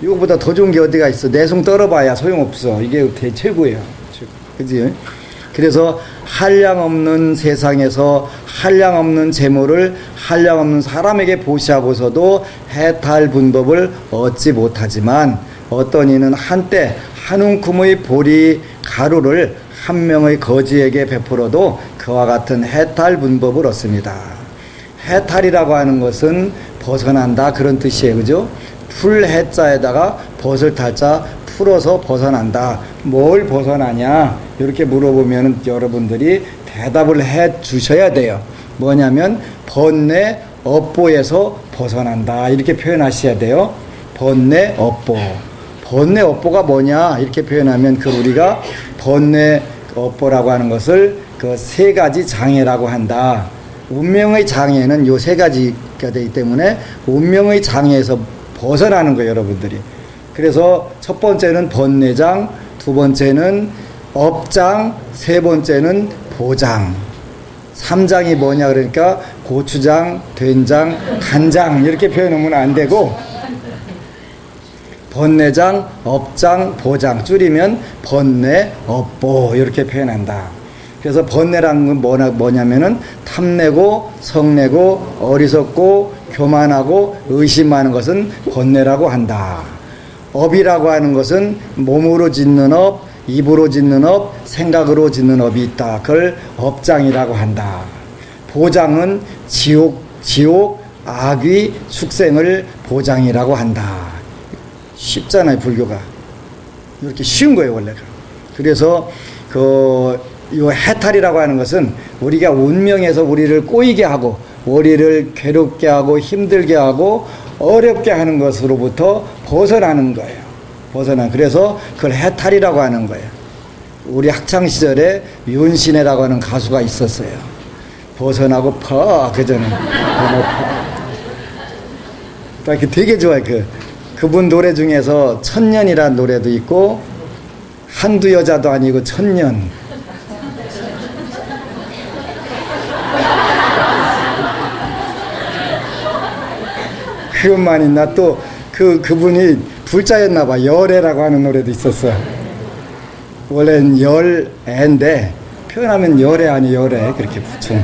이거보다 더 좋은 게 어디가 있어. 내숭 떨어봐야 소용없어. 이게 최고예요. 그지? 그래서 한량없는 세상에서 한량없는 재물을 한량없는 사람에게 보시하고서도 해탈분법을 얻지 못하지만 어떤 이는 한때 한 움큼의 보리 가루를 한 명의 거지에게 베풀어도 그와 같은 해탈분법을 얻습니다. 해탈이라고 하는 것은 벗어난다 그런 뜻이에요. 그죠? 풀 해자에다가 벗을 탈자 풀어서 벗어난다. 뭘 벗어나냐? 이렇게 물어보면 여러분들이 대답을 해 주셔야 돼요. 뭐냐면 번뇌 업보에서 벗어난다. 이렇게 표현하셔야 돼요. 번뇌 업보. 번뇌 업보가 뭐냐? 이렇게 표현하면 우리가 번뇌 업보라고 하는 것을 그 세 가지 장애라고 한다. 운명의 장애는 요 세 가지가 되기 때문에 운명의 장애에서 벗어나는 거예요, 여러분들이. 그래서 첫 번째는 번뇌장, 두 번째는 업장, 세 번째는 보장. 3장이 뭐냐 그러니까 고추장, 된장, 간장 이렇게 표현하면 안 되고 번뇌장, 업장, 보장 줄이면 번뇌, 업보 이렇게 표현한다. 그래서 번뇌라는 건 뭐냐면은 탐내고 성내고 어리석고 교만하고 의심하는 것은 번뇌라고 한다. 업이라고 하는 것은 몸으로 짓는 업, 입으로 짓는 업, 생각으로 짓는 업이 있다. 그걸 업장이라고 한다. 보장은 지옥, 악귀, 축생을 보장이라고 한다. 쉽잖아요, 불교가. 이렇게 쉬운 거예요, 원래가. 그래서 이 해탈이라고 하는 것은 우리가 운명에서 우리를 꼬이게 하고 우리를 괴롭게 하고 힘들게 하고 어렵게 하는 것으로부터 벗어나는 거예요. 그래서 그걸 해탈이라고 하는 거예요. 우리 학창시절에 윤신혜라고 하는 가수가 있었어요. 벗어나고 그전에 되게 좋아요. 그분 노래 중에서 천년이라는 노래도 있고 한두 여자도 아니고 천년. 그것만 있나? 또 그분이 불자였나봐. 열애라고 하는 노래도 있었어. 원래는 열애인데 표현하면 열애 아니 열애 그렇게 붙여.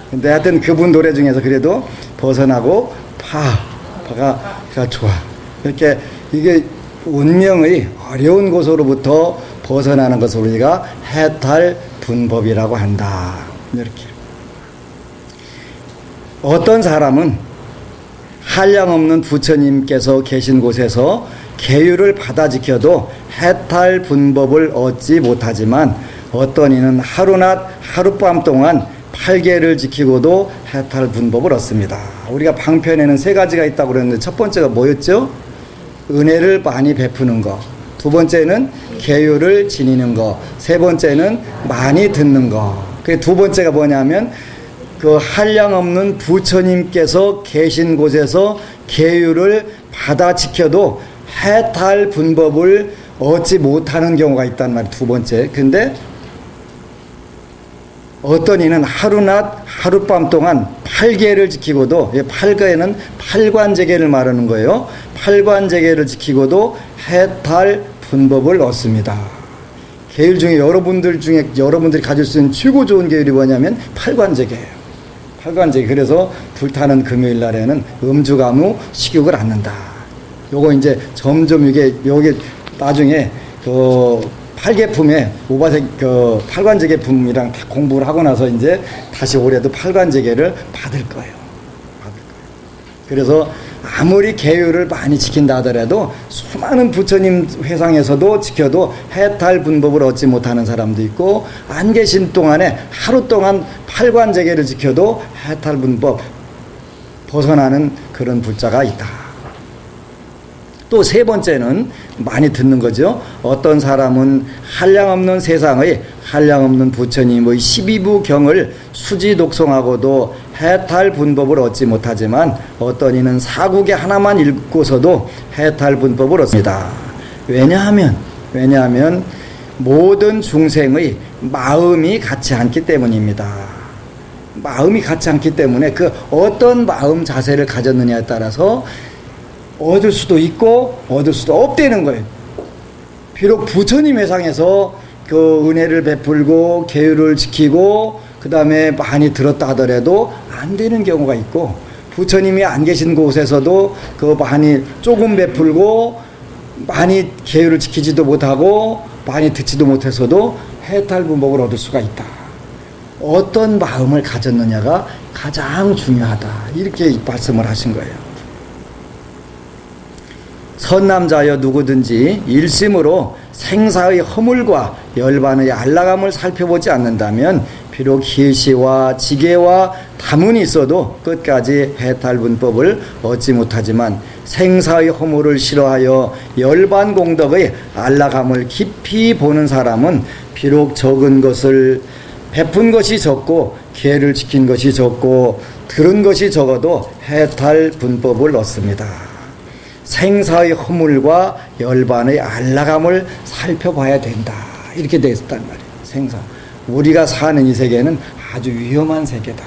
근데 하여튼 그분 노래 중에서 그래도 벗어나고 파가 좋아. 이렇게 이게 운명의 어려운 곳으로부터 벗어나는 것을 우리가 해탈 분법이라고 한다. 이렇게. 어떤 사람은 한량없는 부처님께서 계신 곳에서 계율을 받아 지켜도 해탈 분법을 얻지 못하지만 어떤 이는 하루낮 하룻밤 동안 8개를 지키고도 해탈 분법을 얻습니다. 우리가 방편에는 세 가지가 있다고 그랬는데 첫 번째가 뭐였죠? 은혜를 많이 베푸는 거. 두 번째는 계율을 지니는 거. 세 번째는 많이 듣는 거. 그 두 번째가 뭐냐면 한량없는 부처님께서 계신 곳에서 계율을 받아 지켜도 해탈 분법을 얻지 못하는 경우가 있단 말이에요. 두 번째. 근데 어떤 이는 하루낮 하룻밤 동안 8개를 지키고도 8개는 팔관제계를 말하는 거예요. 팔관제계를 지키고도 해탈 분법을 얻습니다. 계율 중에 여러분들이 가질 수 있는 최고 좋은 계율이 뭐냐면 팔관제계예요. 팔관제계. 그래서 불타는 금요일 날에는 음주가무 식욕을 않는다. 요거 이제 점점 이게 나중에 팔계품에 오바색 팔관제계품이랑 다 공부를 하고 나서 이제 다시 올해도 팔관제계를 받을 거예요. 그래서 아무리 계율을 많이 지킨다 하더라도 수많은 부처님 회상에서도 지켜도 해탈 분법을 얻지 못하는 사람도 있고 안 계신 동안에 하루 동안 팔관제계를 지켜도 해탈 분법 벗어나는 그런 불자가 있다. 또 세 번째는 많이 듣는 거죠. 어떤 사람은 한량없는 세상의 한량없는 부처님의 12부경을 수지 독송하고도 해탈 분법을 얻지 못하지만 어떤 이는 사국에 하나만 읽고서도 해탈 분법을 얻습니다. 왜냐하면 모든 중생의 마음이 같지 않기 때문입니다. 마음이 같지 않기 때문에 어떤 마음 자세를 가졌느냐에 따라서 얻을 수도 있고 얻을 수도 없다는 거예요. 비록 부처님 회상에서 은혜를 베풀고 계율을 지키고 그 다음에 많이 들었다 하더라도 안 되는 경우가 있고 부처님이 안 계신 곳에서도 많이 조금 베풀고 많이 계율을 지키지도 못하고 많이 듣지도 못해서도 해탈 분법을 얻을 수가 있다. 어떤 마음을 가졌느냐가 가장 중요하다. 이렇게 말씀을 하신 거예요. 선남자여 누구든지 일심으로 생사의 허물과 열반의 안락함을 살펴보지 않는다면 비록 희시와 지계와 담은이 있어도 끝까지 해탈분법을 얻지 못하지만 생사의 허물을 싫어하여 열반 공덕의 안락함을 깊이 보는 사람은 비록 적은 것을 베푼 것이 적고 계를 지킨 것이 적고 들은 것이 적어도 해탈분법을 얻습니다. 생사의 허물과 열반의 안락함을 살펴봐야 된다. 이렇게 되어 있었단 말이에요. 생사. 우리가 사는 이 세계는 아주 위험한 세계다.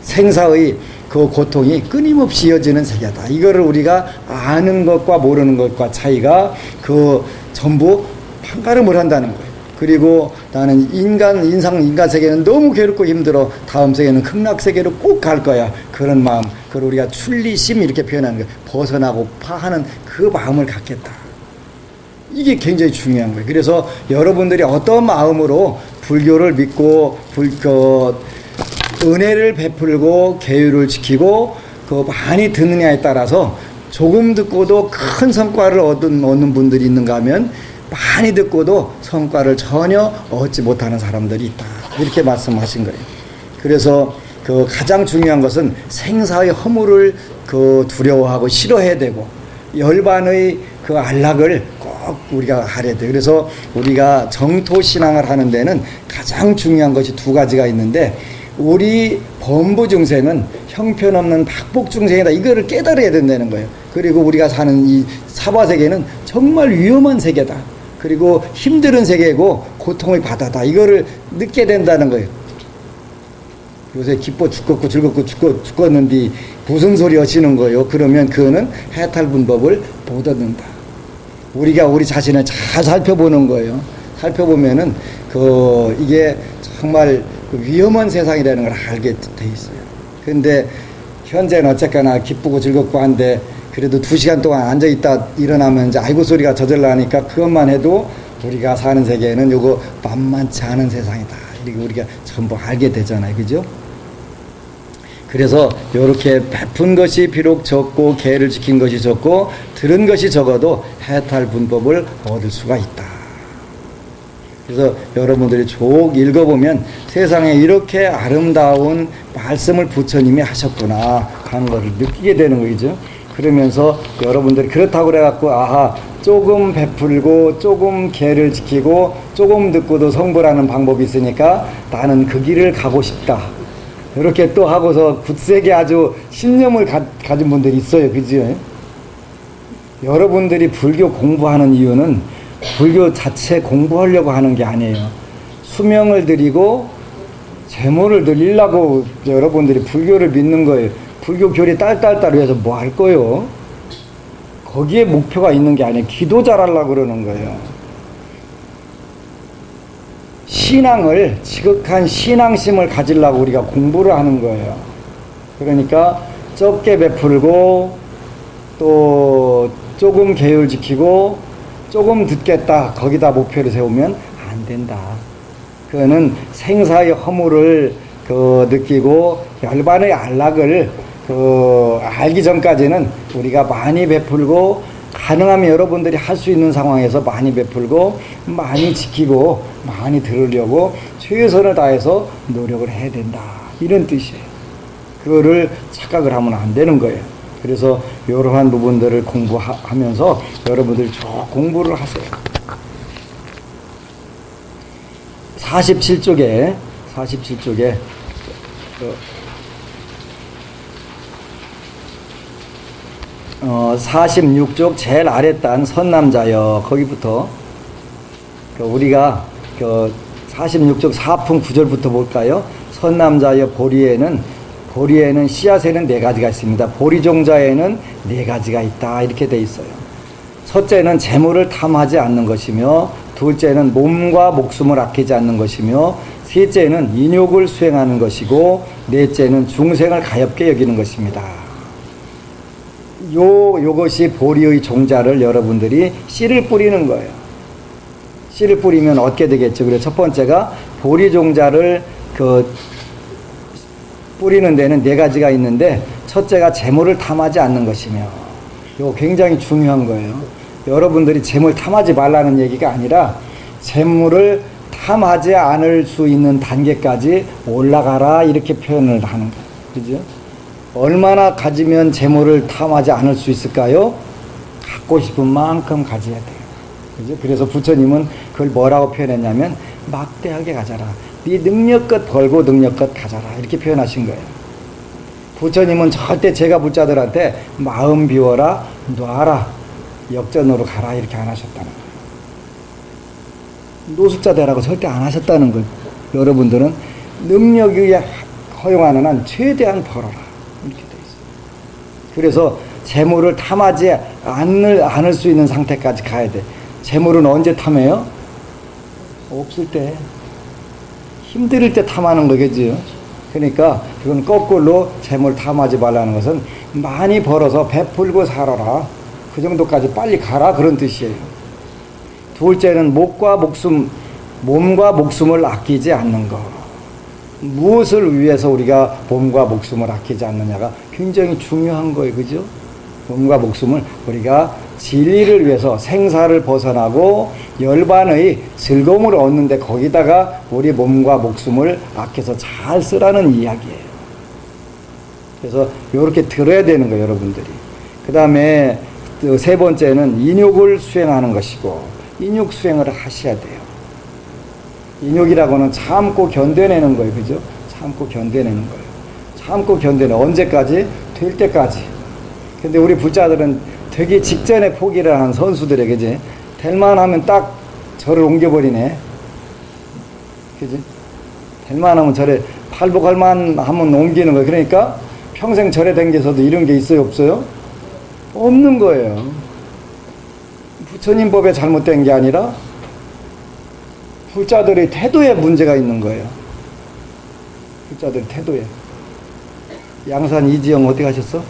생사의 그 고통이 끊임없이 이어지는 세계다. 이거를 우리가 아는 것과 모르는 것과 차이가 그 전부 판가름을 한다는 거예요. 그리고 나는 인간 세계는 너무 괴롭고 힘들어. 다음 세계는 극락 세계로 꼭 갈 거야. 그런 마음, 그걸 우리가 출리심 이렇게 표현하는 거예요. 벗어나고파 하는 그 마음을 갖겠다. 이게 굉장히 중요한 거예요. 그래서 여러분들이 어떤 마음으로 불교를 믿고 은혜를 베풀고 계율을 지키고 그 많이 듣느냐에 따라서 조금 듣고도 큰 성과를 얻는 분들이 있는가 하면 많이 듣고도 성과를 전혀 얻지 못하는 사람들이 있다. 이렇게 말씀하신 거예요. 그래서 그 가장 중요한 것은 생사의 허물을 그 두려워하고 싫어해야 되고 열반의 그 안락을 꼭 우리가 하려야 돼. 그래서 우리가 정토 신앙을 하는 데는 가장 중요한 것이 두 가지가 있는데 우리 범부 중생은 형편없는 박복 중생이다. 이거를 깨달아야 된다는 거예요. 그리고 우리가 사는 이 사바 세계는 정말 위험한 세계다. 그리고 힘든 세계고 고통의 바다다. 이거를 느끼게 된다는 거예요. 요새 기뻐 죽겠고 즐겁고 죽겠는데 무슨 소리 하시는 거예요? 그러면 그거는 해탈분법을 못 얻는다. 우리가 우리 자신을 잘 살펴보는 거예요. 살펴보면은 이게 정말 위험한 세상이라는 걸 알게 돼 있어요. 근데 현재는 어쨌거나 기쁘고 즐겁고 한데 그래도 2시간 동안 앉아있다 일어나면 이제 아이고 소리가 저절로 하니까 그것만 해도 우리가 사는 세계는 요거 만만치 않은 세상이다. 이렇게 우리가 전부 알게 되잖아요. 그죠? 그래서 요렇게 베푼 것이 비록 적고 계를 지킨 것이 적고 들은 것이 적어도 해탈분법을 얻을 수가 있다. 그래서 여러분들이 쭉 읽어보면 세상에 이렇게 아름다운 말씀을 부처님이 하셨구나 하는 것을 느끼게 되는 거죠. 그러면서 여러분들이 그렇다고 그래갖고 아하 조금 베풀고 조금 계를 지키고 조금 듣고도 성불하는 방법이 있으니까 나는 그 길을 가고 싶다. 이렇게 또 하고서 굳세게 아주 신념을 가진 분들이 있어요. 그죠? 여러분들이 불교 공부하는 이유는 불교 자체 공부하려고 하는 게 아니에요. 수명을 드리고 재물을 드리려고 여러분들이 불교를 믿는 거예요. 불교 교리 딸딸딸 해서 뭐 할 거예요? 거기에 목표가 있는 게 아니에요. 기도 잘하려고 그러는 거예요. 신앙을 지극한 신앙심을 가지려고 우리가 공부를 하는 거예요. 그러니까 적게 베풀고 또 조금 계율 지키고 조금 듣겠다 거기다 목표를 세우면 안 된다. 그거는 생사의 허물을 느끼고 열반의 안락을 알기 전까지는 우리가 많이 베풀고 가능하면 여러분들이 할 수 있는 상황에서 많이 베풀고 많이 지키고 많이 들으려고 최선을 다해서 노력을 해야 된다. 이런 뜻이에요. 그거를 착각을 하면 안 되는 거예요. 그래서 이러한 부분들을 공부하면서 여러분들이 쭉 공부를 하세요. 47쪽에 46쪽 제일 아랫단 선남자여 거기부터 우리가 46쪽 4품 9절부터 볼까요? 선남자여 보리에는 씨앗에는 4가지가 있습니다. 보리종자에는 4가지가 있다. 이렇게 돼 있어요. 첫째는 재물을 탐하지 않는 것이며 둘째는 몸과 목숨을 아끼지 않는 것이며 셋째는 인욕을 수행하는 것이고 넷째는 중생을 가엾게 여기는 것입니다. 요것이 보리의 종자를 여러분들이 씨를 뿌리는 거예요. 씨를 뿌리면 얻게 되겠죠. 그래서 첫 번째가 보리 종자를 그 뿌리는 데는 네 가지가 있는데 첫째가 재물을 탐하지 않는 것이며 이거 굉장히 중요한 거예요. 여러분들이 재물 탐하지 말라는 얘기가 아니라 재물을 탐하지 않을 수 있는 단계까지 올라가라 이렇게 표현을 하는 거예요. 그죠? 얼마나 가지면 재물을 탐하지 않을 수 있을까요? 갖고 싶은 만큼 가져야 돼요. 그죠? 그래서 부처님은 그걸 뭐라고 표현했냐면 막대하게 가져라. 네 능력껏 벌고 능력껏 가져라. 이렇게 표현하신 거예요. 부처님은 절대 제가 불자들한테 마음 비워라, 놔라, 역전으로 가라 이렇게 안 하셨다는 거예요. 노숙자 되라고 절대 안 하셨다는 거예요. 여러분들은 능력이 허용하는 한 최대한 벌어라. 이렇게 돼 있어요. 그래서 재물을 탐하지 않을 수 있는 상태까지 가야 돼. 재물은 언제 탐해요? 없을 때. 힘들 때 탐하는 거겠지요. 그러니까 그건 거꾸로 재물 탐하지 말라는 것은 많이 벌어서 베풀고 살아라. 그 정도까지 빨리 가라. 그런 뜻이에요. 둘째는 몸과 목숨을 아끼지 않는 것. 무엇을 위해서 우리가 몸과 목숨을 아끼지 않느냐가 굉장히 중요한 거예요. 그죠? 몸과 목숨을 우리가 진리를 위해서 생사를 벗어나고 열반의 즐거움을 얻는데 거기다가 우리 몸과 목숨을 아껴서 잘 쓰라는 이야기예요. 그래서 이렇게 들어야 되는 거예요. 여러분들이. 그 다음에 세 번째는 인욕을 수행하는 것이고 인욕 수행을 하셔야 돼요. 인욕이라고는 참고 견뎌내는 거예요. 그죠? 참고 견뎌내는 거예요. 참고 견뎌내. 언제까지? 될 때까지. 근데 우리 불자들은 되게 직전에 포기를 하는 선수들에게 이제 될만 하면 딱 절을 옮겨버리네. 그지? 될만 하면 절에 팔복할만 하면 옮기는 거예요. 그러니까 평생 절에 댕겨서도 이런 게 있어요? 없어요? 없는 거예요. 부처님 법에 잘못된 게 아니라 불자들의 태도에 문제가 있는 거예요. 불자들의 태도에. 양산 이지영 어디 가셨어?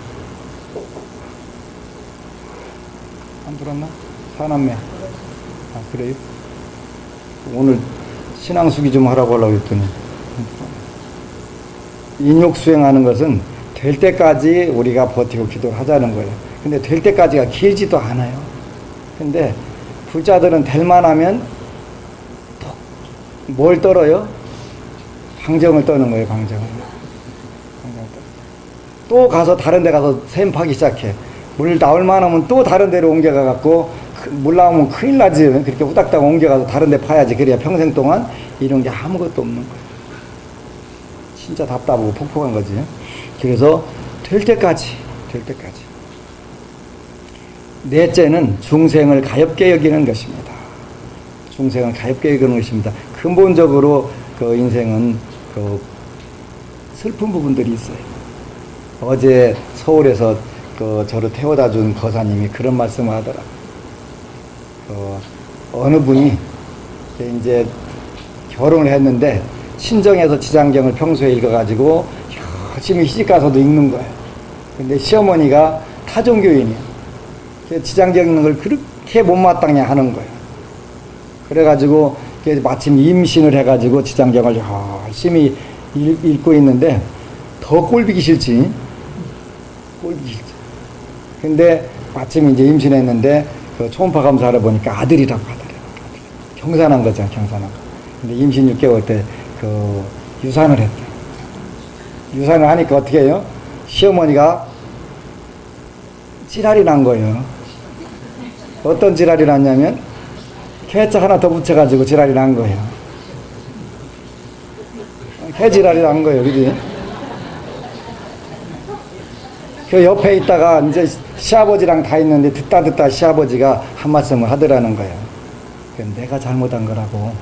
안 들었나? 사남매. 아, 그래요? 오늘 신앙수기 좀 하라고 했더니. 인욕 수행하는 것은 될 때까지 우리가 버티고 기도를 하자는 거예요. 근데 될 때까지가 길지도 않아요. 근데 불자들은 될만 하면 뭘 떨어요? 방정을 떠는 거예요. 방정을. 또 가서 다른 데 가서 샘 파기 시작해. 물 나올만 하면 또 다른 데로 옮겨가 갖고 물 나오면 큰일 나지. 그렇게 후닥닥 옮겨가서 다른 데 파야지. 그래야 평생 동안 이런 게 아무것도 없는 거예요. 진짜 답답하고 폭폭한 거지. 그래서 될 때까지. 넷째는 중생을 가엽게 여기는 것입니다. 중생을 가엽게 여기는 것입니다. 근본적으로 그 인생은 그 슬픈 부분들이 있어요. 어제 서울에서 그 저를 태워다 준 거사님이 그런 말씀을 하더라. 어느 분이 이제 결혼을 했는데 친정에서 지장경을 평소에 읽어가지고 열심히 시집가서도 읽는 거예요. 근데 시어머니가 타종교인이에요. 지장경 읽는 걸 그렇게 못마땅해 하는 거예요. 그래가지고 마침 임신을 해가지고 지장경을 열심히 읽고 있는데 더 꼴보기 싫지. 근데 마침 이제 임신했는데 그 초음파 검사를 보니까 아들이라고 하더래요. 경산한 거잖아, 경산한 거. 근데 임신 6개월 때 그 유산을 했대. 유산을 하니까 어떻게 해요? 시어머니가 찌랄이 난 거예요. 어떤 찌랄이 났냐면 개자 하나 더 붙여가지고 찌랄이 난 거예요. 개지랄이 난 거예요. 그지? 그 옆에 있다가 이제 시아버지랑 다 있는데 듣다 시아버지가 한 말씀을 하더라는 거예요. 내가 잘못한 거라고.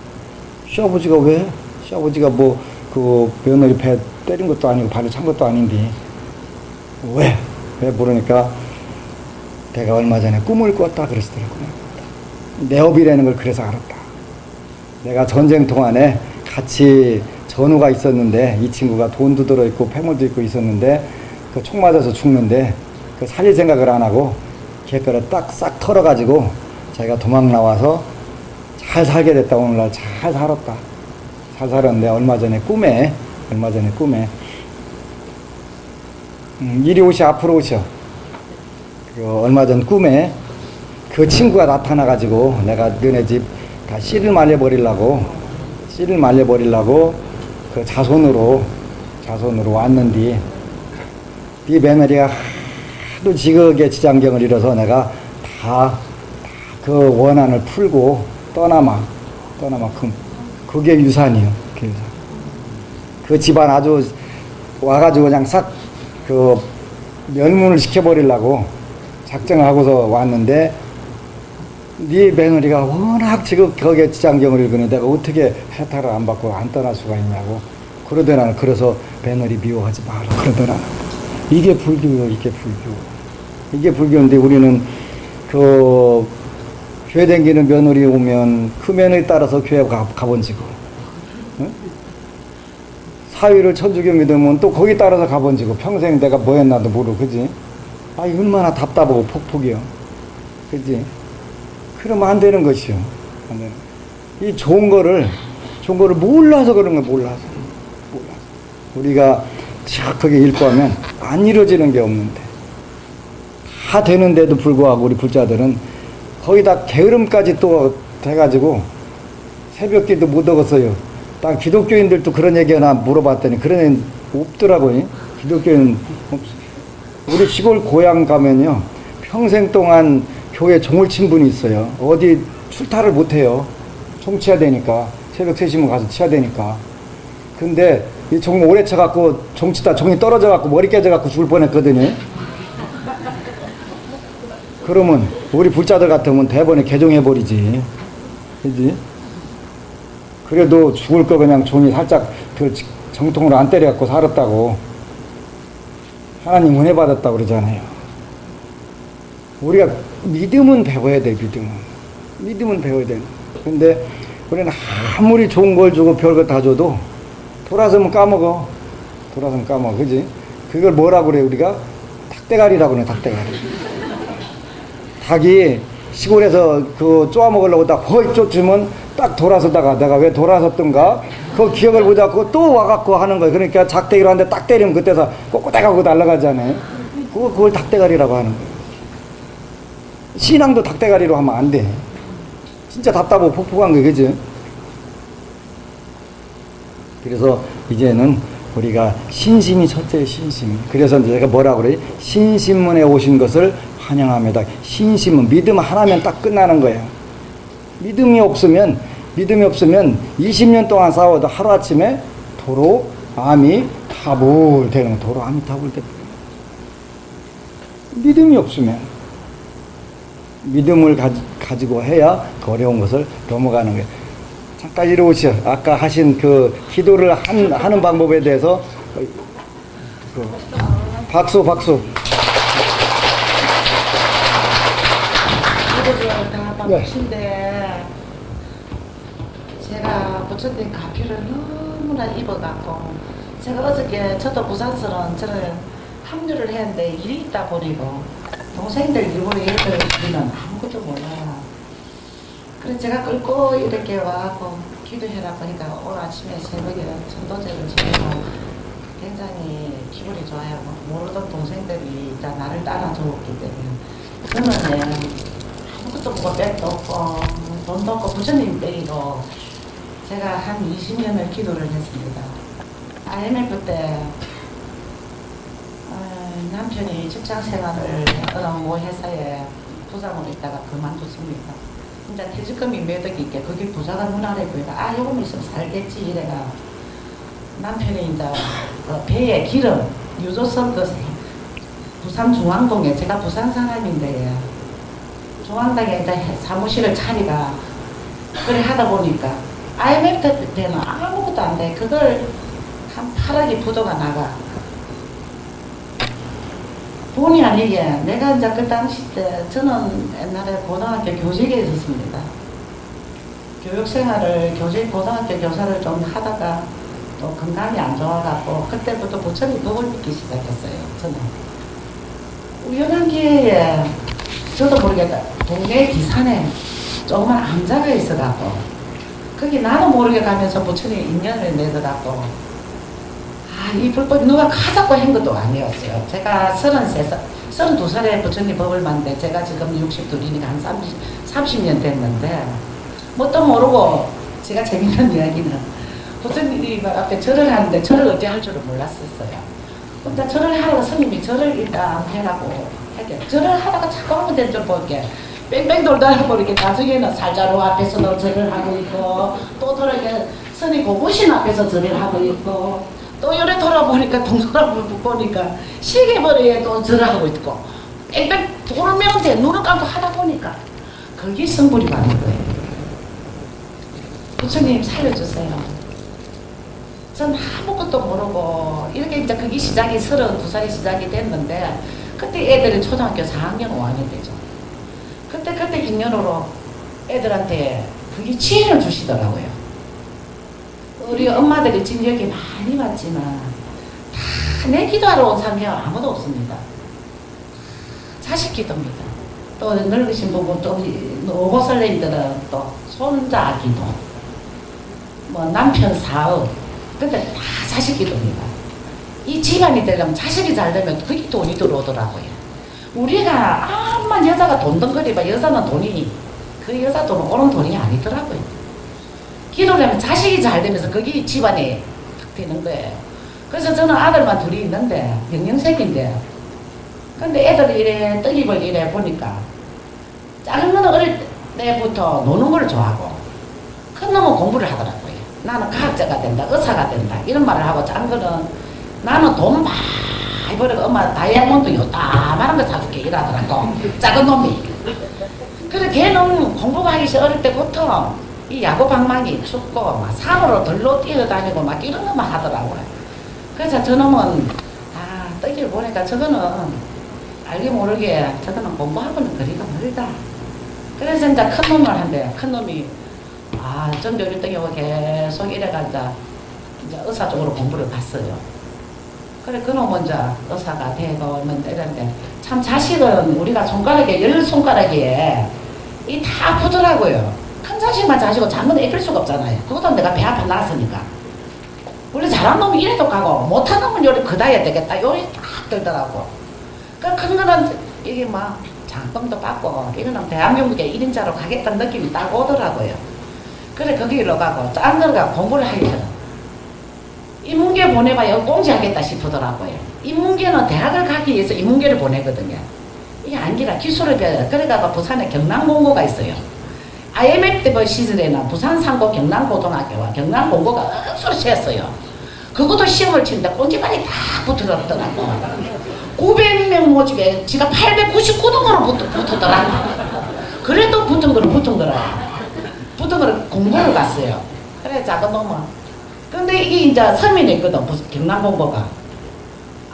시아버지가 왜? 시아버지가 뭐 그 며느리 배 때린 것도 아니고 발을 찬 것도 아닌데 왜? 왜 모르니까 내가 얼마 전에 꿈을 꿨다 그러시더라고요. 내 업이라는 걸 그래서 알았다. 내가 전쟁 동안에 같이 전우가 있었는데 이 친구가 돈도 들어있고 폐물도 있고 있었는데 그 총 맞아서 죽는데 그 살릴 생각을 안 하고 걔거를 딱 싹 털어가지고 자기가 도망 나와서 잘 살게 됐다. 오늘날 잘 살았다. 살살한데 얼마 전에 꿈에 이리 오시 앞으로 오셔. 그 얼마 전 꿈에 그 친구가 나타나가지고 내가 너네 집 다 씨를 말려버리려고 그 자손으로 왔는데 네 며느리가 하도 지극하게 지장경을 잃어서 내가 다 그 원한을 풀고 떠나마 그게 유산이요. 그 집안 아주 와가지고 그냥 싹 그 멸문을 시켜버리려고 작정을 하고서 왔는데 네 며느리가 워낙 지금 거기에 지장경을 읽으니 내가 어떻게 해탈을 안 받고 안 떠날 수가 있냐고 그러더라는. 그래서 며느리 미워하지 마라 그러더라. 이게 불교요. 이게 불교인데 우리는 그 교회 다니는 며느리 오면 그 며느리 따라서 교회 가본지고 응? 사위를 천주교 믿으면 또 거기 따라서 가본지고 평생 내가 뭐 했나도 모르고 그지? 아 얼마나 답답하고 폭폭이요. 그지? 그러면 안 되는 것이요. 안 되는. 이 좋은 거를 몰라서 그런 거야. 몰라서. 우리가 착하게 읽고 하면 안 이루어지는 게 없는데 다 되는데도 불구하고 우리 불자들은 거기다 게으름까지 또 돼가지고 새벽기도 못 얻었어요. 딱 기독교인들도 그런 얘기 하나 물어봤더니 그런 애는 없더라고요. 기독교인은 없어요. 우리 시골 고향 가면요 평생 동안 교회 종을 친 분이 있어요. 어디 출타를 못해요. 종 치야 되니까. 새벽 3시면 가서 치야 되니까. 근데 이 종 오래 쳐갖고 종 치다 종이 떨어져갖고 머리 깨져갖고 죽을 뻔했거든요. 그러면 우리 불자들 같으면 대번에 개종해버리지. 그지? 그래도 죽을 거 그냥 종이 살짝 그 정통으로 안 때려갖고 살았다고. 하나님 은혜 받았다고 그러잖아요. 우리가 믿음은 배워야 돼, 믿음은 배워야 돼. 근데 우리는 아무리 좋은 걸 주고 별거 다 줘도 돌아서면 까먹어. 그지? 그걸 뭐라고 그래, 우리가? 닭대가리라고 그래, 닭대가리. 닭이 시골에서 그 쪼아 먹으려고 딱 허이 쫓으면 딱 돌아서다가 내가 왜 돌아섰던가 그 기억을 못하고 또 와갖고 하는 거예요. 그러니까 작대기로 하는데 딱 때리면 그때서 꼬꼬대가고 날아가잖아요. 그걸 닭대가리라고 하는 거예요. 신앙도 닭대가리로 하면 안 돼. 진짜 답답하고 폭폭한 거, 그지? 그래서 이제는 우리가 신심이 첫째예요, 신심. 그래서 제가 뭐라고 그래요? 신심문에 오신 것을 환영합니다. 신심은 믿음 하나면 딱 끝나는 거예요. 믿음이 없으면 20년 동안 싸워도 하루아침에 도로 아미타불 되는 거. 도로 아미타불 되 믿음이 없으면 믿음을 가지고 해야 그 어려운 것을 넘어가는 거예요. 잠깐 이리 오시죠. 아까 하신 그 기도를 하는 방법에 대해서 박수. 기도를 다 바쁘신데 제가 부처님 가피를 너무나 입어갖고 제가 어저께 저도 부산서는 저는 합류를 했는데 일이 있다 보니고 동생들 일부러 얘기를 우리는 아무것도 몰라요. 그래서 제가 끌고 이렇게 와갖고 기도해라 보니까 오늘 아침에 새벽에 전도제를 지내고 굉장히 기분이 좋아요. 모르던 동생들이 다 나를 따라줬기 때문에 저는 아무것도 뭐고 빽도 없고 돈도 없고 부처님 때리고 제가 한 20년을 기도를 했습니다. IMF 때 남편이 직장 생활을 어느 모 회사에 부장으로 있다가 그만뒀습니다. 진짜 퇴직금이 몇 억 있게 그게 부자가 눈알에 보이다. 요금 있으면 살겠지 이래가 남편이 이제 그 배에 기름 유조선 그 부산 중앙동에 제가 부산 사람인데 중앙동에 이제 사무실을 차리가 그래 하다 보니까 IMF 때는 아무것도 안 돼. 그걸 한 8억이 부도가 나가. 본의 아니게 내가 이제 그 당시 때 저는 옛날에 고등학교 교직에 있었습니다. 교육생활을 고등학교 교사를 좀 하다가 또 건강이 안 좋아갖고 그때부터 부처님 법을 믿기 시작했어요. 저는 우연한 기회에 저도 모르겠다 동네 기산에 조그만 암자가 있어갖고 거기 나도 모르게 가면서 부처님 인연을 맺어갖고 이 불법이 누가 가자고 한 것도 아니었어요. 제가 32살에 부처님 법을 만데 제가 지금 62이니까 한 30년 됐는데 뭣도 모르고 제가 재밌는 이야기는 부처님이 앞에 절을 하는데 절을 어찌 할 줄을 몰랐었어요. 혼자 절을 하라고 스님이 절을 일단 해라고 하게 절을 하다가 자꾸 하면 될 줄 볼게 뺑뺑 돌다 보니까 나중에는 살자로 앞에서도 절을 하고 있고 또 돌아게 스님 고구신 앞에서 절을 하고 있고 또 요래 돌아보니까 동서남을 보니까 시계머리에 또 절을 하고 있고 뺑뺑 돌면 돼. 눈을 감고 하다 보니까 거기 성불이 많은 거예요. 부처님 살려주세요. 전 아무것도 모르고 이렇게 이제 그게 시작이 32살이 시작이 됐는데 그때 애들이 초등학교 4학년 5학년 되죠. 그때 인연으로 애들한테 그게 지혜를 주시더라고요. 우리 엄마들이 진력이 많이 왔지만 다 내 기도하러 온 사람이 아무도 없습니다. 자식 기도입니다. 또 늙으신 부분 또 노고설레인들은 또 손자 기도 뭐 남편 사업 근데 다 자식 기도입니다. 이 집안이 되려면 자식이 잘 되면 그게 돈이 들어오더라고요. 우리가 암만 여자가 돈덩거리봐 여자는 돈이 그 여자 돈은 오는 돈이 아니더라고요. 기도를 하면 자식이 잘 되면서 그게 집안에 탁 되는 거예요. 그래서 저는 아들만 둘이 있는데 영영색인데 근데 애들이 이래 떡입을 이래 보니까 작은 놈은 어릴 때부터 노는 걸 좋아하고 큰 놈은 공부를 하더라고요. 나는 과학자가 된다 의사가 된다 이런 말을 하고 작은 거는 나는 돈 많이 벌어서 엄마 다이아몬드 요따만한 거 사줄게 이러더라고 작은 놈이. 그래 걔는 공부가 하기 싫어 어릴 때부터 이 야구 방망이 춥고 막 산으로 들로 뛰어다니고 막 이런 것만 하더라고요. 그래서 저놈은 떡이를 보니까 저거는 알게 모르게 저거는 공부하고는 거리가 멀다. 그래서 이제 큰 놈을 한대요. 큰 놈이 전교리 떡이고 계속 이래가 이제 의사 쪽으로 공부를 갔어요. 그래 그놈은 이제 의사가 되고 이랬는데 참 자식은 우리가 손가락에 10손가락에 이 다 아프더라고요. 큰 자식만 자식고 작은 건 애낄 수가 없잖아요. 그것도 내가 배 아파 나왔으니까. 원래 잘한 놈은 이래도 가고 못한 놈은 요리 그다야 되겠다. 요리 딱 들더라고. 그 큰 거는 이게 막 장학금도 받고 이거는 대한민국에 1인자로 가겠다는 느낌이 딱 오더라고요. 그래 거기로 가고 짠 거가 공부를 하기 전에 인문계 보내봐야 공지하겠다 싶더라고요. 인문계는 대학을 가기 위해서 인문계를 보내거든요. 이게 아니라 기술을 배워야 그래가 부산에 경남공고가 있어요. IMF 때 시절에는 부산 상고 경남고등학교와 경남공고가 억수로 세었어요. 그것도 시험을 치는데 꼰지발이 다 붙어더라고. 900명 모집에 지가 899등으로 붙었더라고. 그래도 붙은 거를 공부를 갔어요. 그래 작은 놈은. 근데 이게 이제 서민했거든 경남공고가.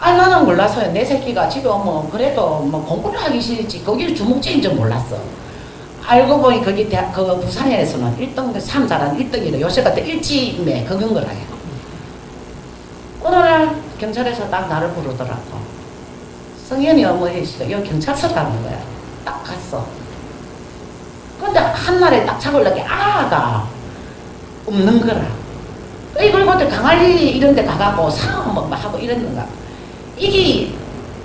나는 몰랐어요. 내 새끼가 집에 오면 그래도 뭐 공부를 하기 싫지 거기를 주목제인 줄 몰랐어. 알고 보니 거기 그 부산에서는 1등, 3자란 1등이래. 요새 같은 일지매 그건 거라요. 어느 날 경찰에서 딱 나를 부르더라고. 성현이 어머니시죠. 여기 경찰서 가는 거야. 딱 갔어. 근데 한날에 딱 잡으려고 아가 없는 거라. 이걸 그때 강할리 이런 데 가갖고 상업 뭐 하고 이랬는가. 이게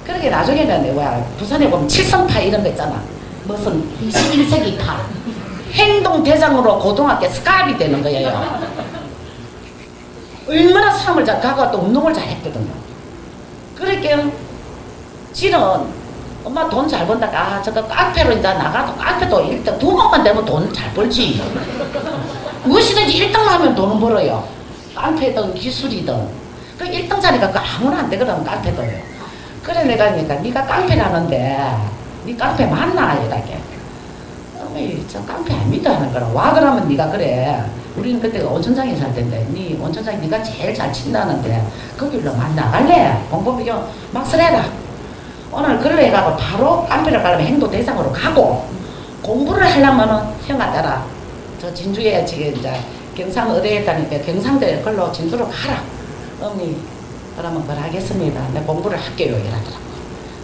그렇게 나중에는 뭐야 부산에 보면 칠성파 이런 거 있잖아. 무슨 21세기 파 행동대장으로 고등학교 스카입이 되는 거예요. 얼마나 사람을 잘 가고 또 운동을 잘 했거든요. 그러니까 지는 엄마 돈 잘 번다가 저거 깡패로 이제 나가도 깡패도 1등 2번만 되면 돈 잘 벌지. 무엇이든지 1등만 하면 돈은 벌어요. 깡패든 기술이든 그 1등짜리가 그 아무나 안 되거든 깡패도요. 그래 내가 그러니까 네가 깡패라는데 네 깡패 맞나 이렇게. 어머니 저 깡패 아닙니다 하는 거라. 와 그러면 네가 그래. 우리는 그때 온천장에 살 텐데 네 온천장 네가 제일 잘 친다는데 거기로 막 나갈래? 공부비교 막 쓰래라. 오늘 그래 해가고 바로 깡패를 가려면 행도대상으로 가고 공부를 하려면은 형아 따라 저 진주에 지금 이제 경상 의대에 있다니까 경상대 걸로 진주로 가라. 어머니 그러면 그걸 하겠습니다. 내 공부를 할게요 이러더라고.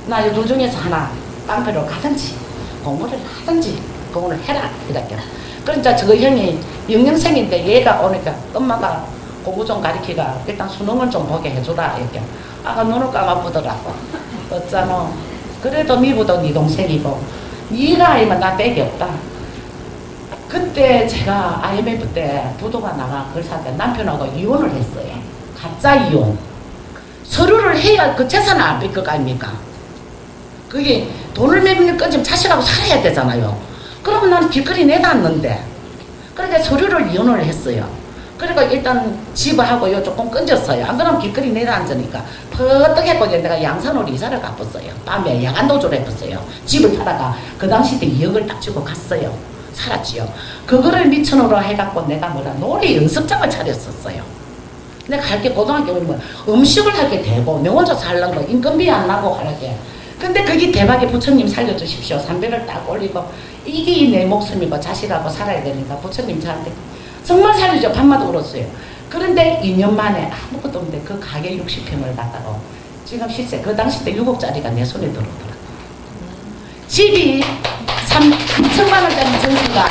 나 이 둘 중에서 하나 깡패로 가든지 공부를 하든지 공부를 해라 이렇게. 그러니까 저 형이 영영생인데 얘가 오니까 엄마가 공부 좀 가르치가 일단 수능을 좀 보게 해주라 이렇게. 아가 눈을 감아보더라고. 어쩌노. 그래도 미부도 네 동생이고 네가 아니면 나 빽이 없다. 그때 제가 IMF 때 부도가 나가 그걸 살 때 남편하고 이혼을 했어요. 가짜 이혼. 서류를 해야 그 재산을 안 뺄 것 아닙니까? 그게 돈을 매면 끊지면 자식하고 살아야 되잖아요. 그러면 난 길거리 내놨는데. 그러니까 서류를 이혼을 했어요. 그러니까 일단 집을 하고 요 조금 끊졌어요. 안 그러면 길거리 내려앉으니까 퍼뜩했고 내가 양산으로 이사를 가봤어요. 밤에 야간 도주를 해봤어요. 집을 팔다가 그 당시 때 2억을 딱 주고 갔어요. 살았지요. 그거를 미천으로 해갖고 내가 놀이 연습장을 차렸었어요. 내가 할 게 고등학교 오면 음식을 할 게 되고 내 혼자 살는 거 인건비 안 나고 하게. 근데 그게 대박에 부처님 살려주십시오. 300을 딱 올리고 이게 내 목숨이고 자식하고 살아야 되니까 부처님 저한테 정말 살려줘. 밤마다 울었어요. 그런데 2년 만에 아무것도 없는데 그 가게 60평을 갖다가 지금 실세 그 당시 때 6억짜리가 내 손에 들어오더라고요. 집이 3천만 원짜리 전기가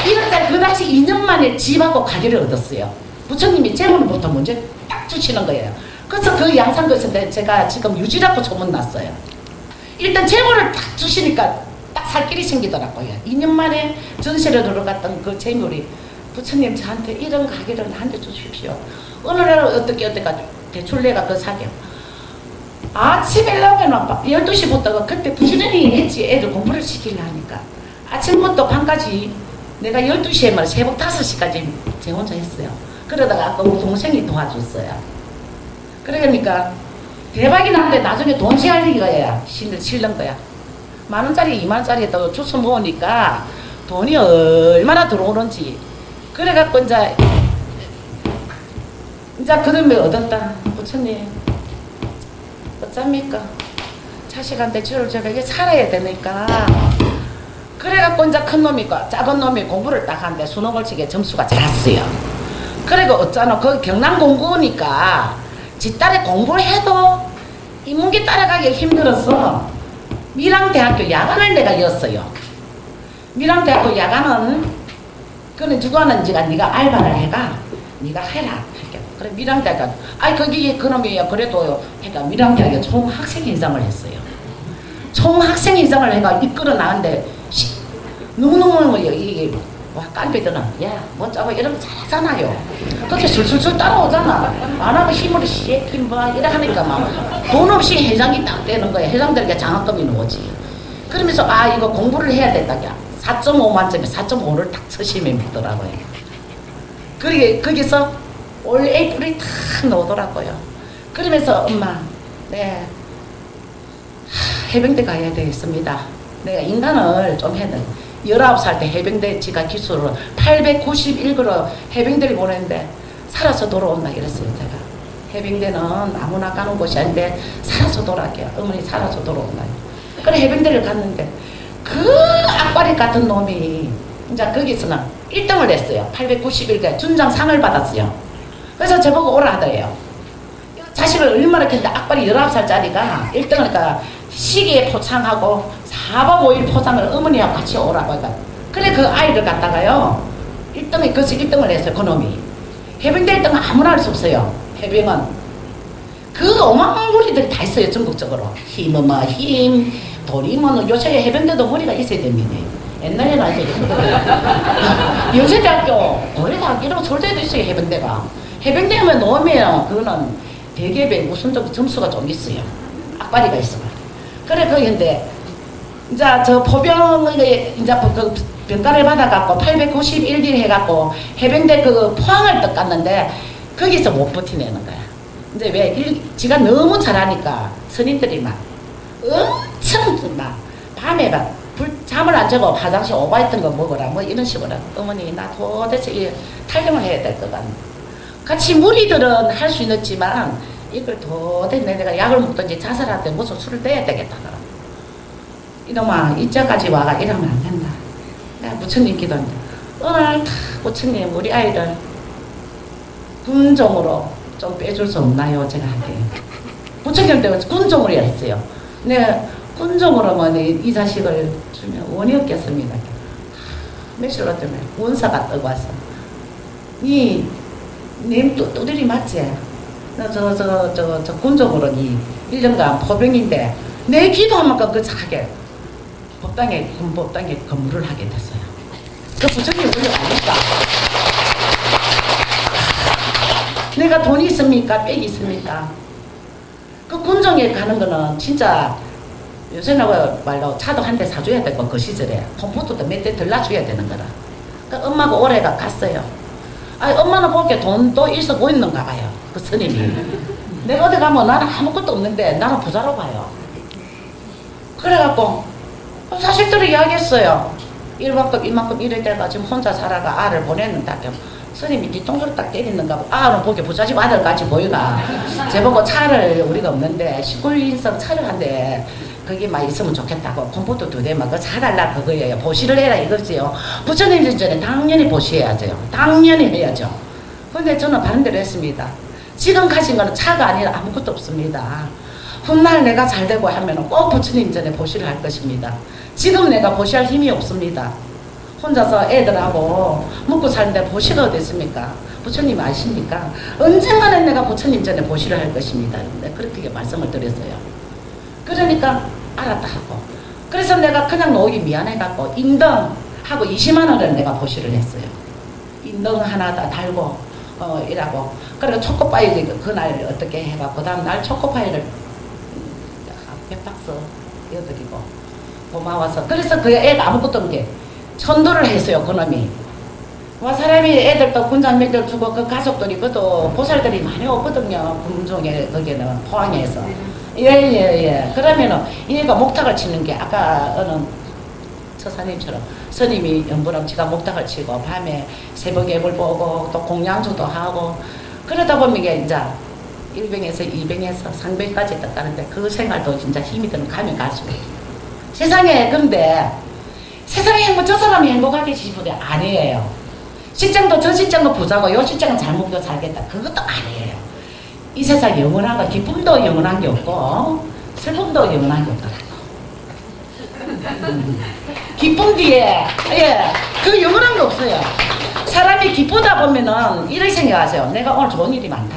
1억짜리 그 당시 2년 만에 집하고 가게를 얻었어요. 부처님이 재물부터 먼저 딱 주시는 거예요. 그래서 그 양산거에서 제가 지금 유지라고 소문났어요. 일단 재물을 딱 주시니까 딱 살 길이 생기더라고요. 2년 만에 전세로 들어갔던 그 재물이 부처님 저한테 이런 가게를 나한테 주십시오. 어느 날 어떻게 대출 내가 그 사게 아침에 나면 12시부터 그때 부지런히 했지. 애들 공부를 시키려니까 아침부터 밤까지 내가 12시에만 새벽 5시까지 제 혼자 했어요. 그러다가 아까 우리 동생이 도와줬어요. 그러니까 대박이 났는데 나중에 돈 세알리기가 실는 거야. 10,000원짜리 20,000원짜리 주워 모으니까 돈이 얼마나 들어오는지. 그래갖고 이제 그놈이 얻었다. 부처님 어쩝니까? 자식한테 주를 제가 이게 살아야 되니까. 그래갖고 이제 큰 놈이고 작은 놈이 공부를 딱 하는데 수능을 치게 점수가 작았어요. 그리고 어쩌노 거기 경남 공고니까 지 딸이 공부를 해도 인문계 따라가기 힘들어서 밀양대학교 야간을 내가 였어요. 밀양대학교 야간은 그는 누구 하는지가 네가 알바를 해가 네가 해라. 그래 밀양대학교 거기 그놈이에요. 그래도 그러니까 밀양대학교 총학생 인상을 했어요. 총학생 인상을 해가 이끌어 나는데 너무너무 이게 와 깐배드는 야뭐 짜고 이런 거 잘하잖아요. 그렇게 술술술 따라오잖아. 안 하고 힘으로 쉐킹 뭐 이래 하니까 막 돈 없이 회장이 딱 되는 거야. 회장들에게 장학금이 나오지. 그러면서 이거 공부를 해야 된다. 4.5 만점에 4.5를 딱 처심에 믿더라고요. 그게 거기서 올 A뿔이 탁 나오더라고요. 그러면서 엄마 네 해병대 가야 되겠습니다. 내가 인간을 좀 했는데 19살 때 해병대 지가 기수로 891그로 해병대를 보냈는데 살아서 돌아온다 이랬어요. 제가 해병대는 아무나 가는 곳이 아닌데 살아서 돌아갈게요. 어머니 살아서 돌아온다. 그래 해병대를 갔는데 그 악바리 같은 놈이 이제 거기서는 1등을 했어요. 891개 준장상을 받았어요. 그래서 저보고 오라 하더래요. 자식을 얼마나 했는데 악바리 19살짜리가 1등을 하니까 시계에 포상하고 4박 5일 포상을 어머니하고 같이 오라고 하니까 그래 그 아이를 갖다가요 1등에 그래서 1등을 했어요. 그놈이 해병대 1등은 아무나 할 수 없어요. 해병은 그 어마무리들이 다 있어요. 전국적으로 힘 돌이면 요새 해병대도 머리가 있어야 됩니다. 옛날에는 아직 연세대학교 고려대학교 이런 서울대도 있어요. 해병대가 해병대 하면 넣으면 그거는 대개배 무슨 점수가 좀 있어요. 악바리가 있어. 그래 거기인데 이제 저 포병에 이제 그 병가를 받아갖고 891일 해갖고 해병대 그 포항을 떡 갔는데 거기서 못 버티내는 거야. 이제 왜 지가 너무 잘하니까 선임들이 막 엄청 막 밤에 막 잠을 안 자고 화장실 오바했던 거 먹어라 뭐 이런 식으로 어머니 나 도대체 이 탈영을 해야 될 것 같네. 같이 무리들은 할 수 있지만 이걸 도대체 내가 약을 먹든지 자살할 때 무슨 술을 떼야 되겠다. 이놈아 이자까지 와가 이러면 안 된다. 내가 부처님 기도한다. 오늘 다 부처님 우리 아이를 군종으로 좀 빼줄 수 없나요? 제가 할게요. 부처님 때문에 군종으로 했어요. 내가 군종으로만 이 자식을 주면 원이 없겠습니다. 며칠 때문에 원사가 떠고 왔어. 님 두드리 맞지? 저 군적으로 1년간 포병인데 내 기도하면 그 자게 법당에 근무를 하게 됐어요. 그 부처님 원리 아닙니까? 내가 돈이 있습니까? 빽이 있습니까? 그 군정에 가는 거는 진짜 요새는 말로 차도 한 대 사줘야 되고 그 시절에 컴포트도 몇 대 들라줘야 되는 거라. 그러니까 엄마가 올해가 갔어요. 엄마는 보기에 돈도 있어 보이는가 봐요. 그 스님이. 내가 어디 가면 나는 아무것도 없는데 나는 부자로 봐요. 그래갖고 사실대로 이야기했어요. 이만큼 이래 돼가 지금 혼자 살아가 알을 보냈는데 스님이 뒤통수를 딱 때리는가 봐. 아는 보기 부잣집 아들같이 보이가. 제보고 차를 우리가 없는데 19인석 차를 한대 거기만 있으면 좋겠다고 컴포트 2대만 그 차달라 그거예요. 보시를 해라 이거지요. 부처님 전에 당연히 보시해야죠. 당연히 해야죠. 근데 저는 반대로 했습니다. 지금 가진 거는 차가 아니라 아무것도 없습니다. 훗날 내가 잘 되고 하면 꼭 부처님 전에 보시를 할 것입니다. 지금 내가 보시할 힘이 없습니다. 혼자서 애들하고 먹고 사는데 보시가 어디 있습니까? 부처님 아십니까? 언젠가는 내가 부처님 전에 보시를 할 것입니다. 그렇게 말씀을 드렸어요. 그러니까 알았다 하고 그래서 내가 그냥 놓기 미안해갖고 인등하고 20만 원을 내가 보시를 했어요. 인등 하나 다 달고 이라고 그러니까 초코파이 그날 어떻게 해갖고 다음 날 초코파이를 몇 박스 이어드리고 고마워서 그래서 그 애가 아무것도 없게 천도를 했어요. 그놈이 사람이 애들도 군장 몇들 주고 그 가족들이 그것도 보살들이 많이 오거든요. 군종에 거기는 포항에서 예. 그러면은 얘가 목탁을 치는 게 아까 어느 처사님처럼 스님이 연부람치가 목탁을 치고 밤에 새벽 앱을 보고 또 공양주도 하고 그러다 보면 이게 이제 1병에서 2병에서 3병까지 딱 가는데 그 생활도 진짜 힘이 드는 가면 갈수록 세상에 근데 세상에 뭐 저 사람이 행복하게 싶은데 아니에요. 실장도 저 실장은 부자고 요 실장은 잘 먹고 살겠다 그것도 아니에요. 이 세상 영원한 거 기쁨도 영원한 게 없고 슬픔도 영원한 게 없더라고. 기쁨 뒤에 그 영원한 게 없어요. 사람이 기쁘다 보면은 이렇게 생각하세요. 내가 오늘 좋은 일이 많다.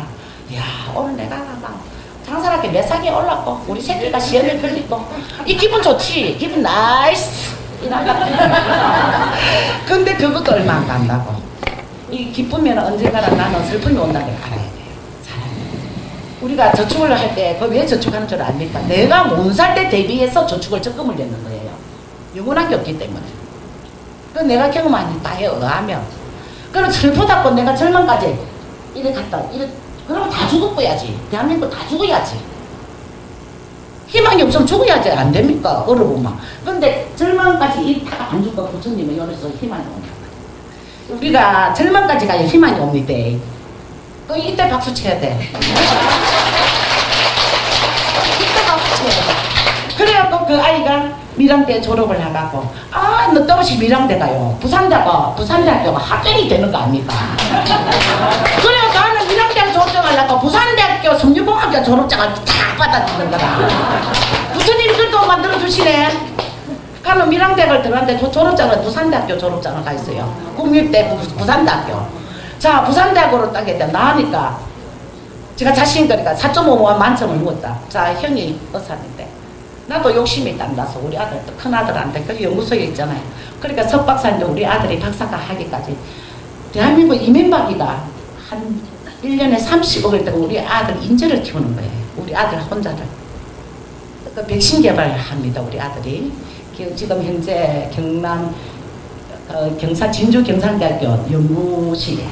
야 오늘 내가 막 장사하게 몇 상에 올랐고 우리 새끼가 시험에 걸리고 이 기분 좋지. 기분 나이스. 근데 그것도 얼마 안 간다고. 이 기쁘면 언젠가나 나는 슬픔이 온다는 걸 알아야 돼요. 우리가 저축을 할 때 그 왜 저축하는 줄 압니까? 내가 못 살 때 대비해서 저축을 적금을 내는 거예요. 영원한 게 없기 때문에. 그 내가 경험한 바에 의하면 그럼 슬프다고 내가 절망까지 이래 갔다 그러면 다 죽어야지. 대한민국 다 죽어야지. 희망이 없으면 죽어야지. 안 됩니까? 어려우면. 근데 절망까지 다 안 죽고 부처님은 여기서 희망이 옵니다. 우리가 절망까지 가야 희망이 옵니다. 그 이때 박수 쳐야 돼. 이때 박수 쳐야 돼. 그래갖고 그 아이가 밀양대 졸업을 해갖고 너 또다시 밀양대 가요. 부산대학교가 학생이 되는 거 아닙니까? 그래서 나는 밀양대학 졸업장하려고 부산대학교 성균공학교 졸업장을 다 받아주는 거라. 부처님이 그것도 만들어주시네. 가면 밀양대학을 들어갔는데 졸업장은 부산대학교 졸업장을 가 있어요. 국립대 부산대학교. 자, 부산대학으로 따게 돼 나니까 제가 자신 거니까 4.5만 만점을 먹었다. 자, 형이 의사인데 나도 욕심이 딱 나서 우리 아들, 큰 아들한테 그 연구소에 있잖아요. 그러니까 석박사인데 우리 아들이 박사가 하기까지 대한민국 이민박이가 한 1년에 30억을 때고 우리 아들 인재를 키우는 거예요. 우리 아들 혼자를. 그 백신 개발합니다. 우리 아들이. 지금 현재 경남 진주 경상대학교 연구실에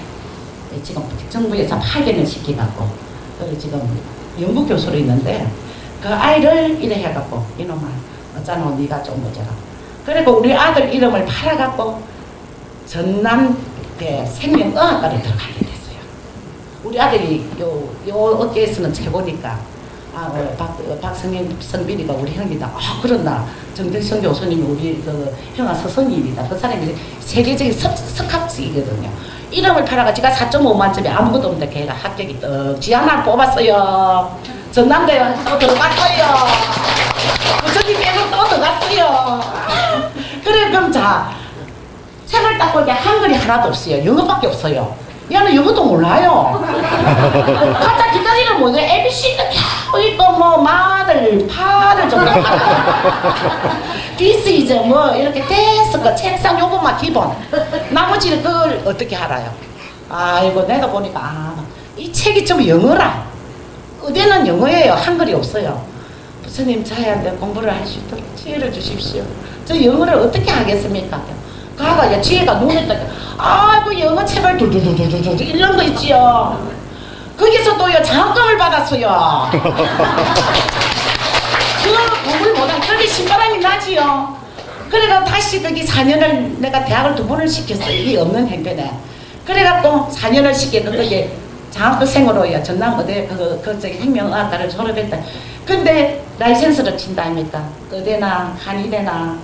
지금 정부에서 파견을 시켜갖고 지금 연구교수로 있는데 그 아이를 이래 해갖고 이놈아 어쩌노 니가 좀 뭐져라. 그리고 우리 아들 이름을 팔아갖고 전남대 생명의학과를 들어가게 됐어요. 우리 아들이 요 업계에서는 최고니까 박성빈이가 우리 형이다. 그런다. 정대성 교수님이 우리 그 형아 스승님이다. 그 사람이 세계적인 석학지거든요. 이름을 팔아가지고 4.5만점에 아무것도 없는데 걔가 합격이 떡지 하나 뽑았어요. 전남대에 또 들어갔어요. 부처님 빼고 또 들어갔어요. 그래 그럼 자 생활 딱 보니까 한글이 하나도 없어요. 영어밖에 없어요. 얘는 영어도 몰라요. 가짜 기다리는 뭐죠? ABC도 겨우 있고 뭐 마늘, 파를 좀 알아. This is 뭐 이렇게 데스크, 책상 요것만 기본. 나머지는 그걸 어떻게 알아요? 아이고 내가 보니까 이 책이 좀 영어라. 의대는 영어예요. 한글이 없어요. 부처님 저희한테 공부를 할 수 있도록 지혜를 주십시오. 저 영어를 어떻게 하겠습니까? 가가 지혜가 눈에 떠. 아이고 영어 책을 두두두두두두 읽는 거 있지요. 거기서 또요 장학금을 받았어요. 그 공부보다 그게 신바람이 나지요. 그래가 다시 거기 4년을 내가 대학을 2번을 시켰어요. 이 없는 행편에. 그래갖고 4년을 시켰는데 그게 장학생으로요 전남 의대 그 저기 생명의학과를 졸업했다. 근데 라이센스를 친다 아닙니까? 의대나 한의대나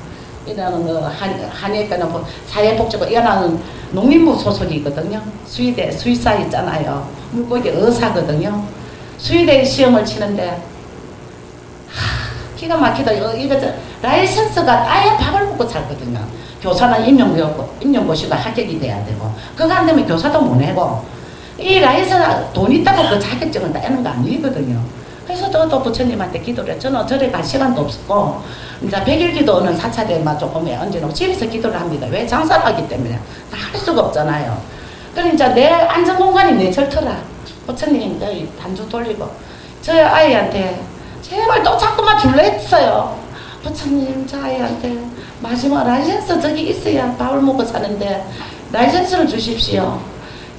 이런 한의과는 뭐 사회복지부 이거는 농림부 소속이거든요. 수의대 수의사 있잖아요. 물고기 의사거든요. 수의대 시험을 치는데 기가 막히다. 이거 라이센스가 따야 밥을 먹고 살거든요. 교사는 임용고시가 합격이 돼야 되고 그거 안 되면 교사도 못 내고 이 라이센스 돈 있다고 그 자격증을 따는 거 아니거든요. 그래서 또 부처님한테 기도를 해요. 저는 절에 갈 시간도 없었고 이제 100일 기도는 4차대만 조금 얹어놓고 집에서 기도를 합니다. 왜? 장사를 하기 때문에 다 할 수가 없잖아요. 그러니 이제 내 안전공간이 내 절터라. 부처님 저희 반주 돌리고 저희 아이한테 제발 또 자꾸만 줄라 했어요. 부처님 저 아이한테 마지막 라이센스 저기 있어야 밥을 먹고 사는데 라이센스를 주십시오.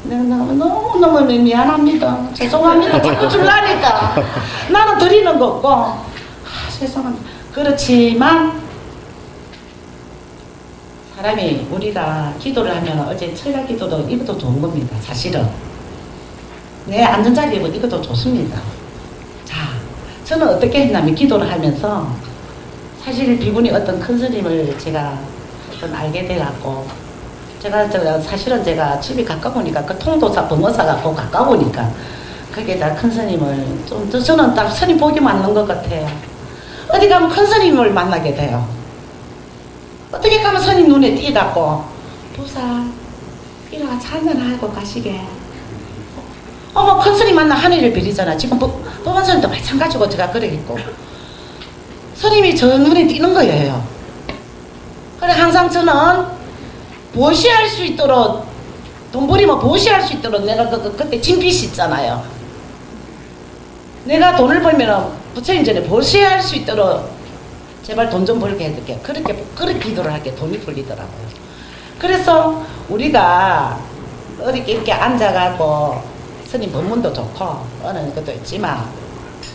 내가 너무너무 미안합니다. 죄송합니다. 자꾸 줄라니까. 나는 드리는 거 없고 죄송합니다. 그렇지만 사람이 우리가 기도를 하면 어제 철야 기도도 이것도 좋은 겁니다. 사실은 내 안전자리에 이것도 좋습니다. 자, 저는 어떻게 했냐면 기도를 하면서 사실 비군이 어떤 큰 스님을 제가 알게 돼갖고 제가 사실은 제가 집이 가까우니까 그 통도사 범어사 갖고 가까우니까 거기에다 큰 스님을 좀 저는 딱 스님 복이 맞는 것 같아요. 어디 가면 큰 스님을 만나게 돼요. 어떻게 가면 스님 눈에 띄갖고 부사 이리와 찬양하고 가시게. 어머 큰 스님 만나 하늘을 비리잖아. 지금 법원 스님도 마찬가지고 제가 그러겠고 스님이 저 눈에 띄는 거예요. 그래 항상 저는 보시할 수 있도록 돈 버리면 보시할 수 있도록 내가 그때 진빚이 있잖아요. 내가 돈을 벌면 부처님 전에 보시할 수 있도록 제발 돈 좀 벌게 해줄게. 그렇게 기도를 할게 돈이 풀리더라고요. 그래서 우리가 어디 이렇게 앉아가고 스님 법문도 좋고 어느 것도 있지만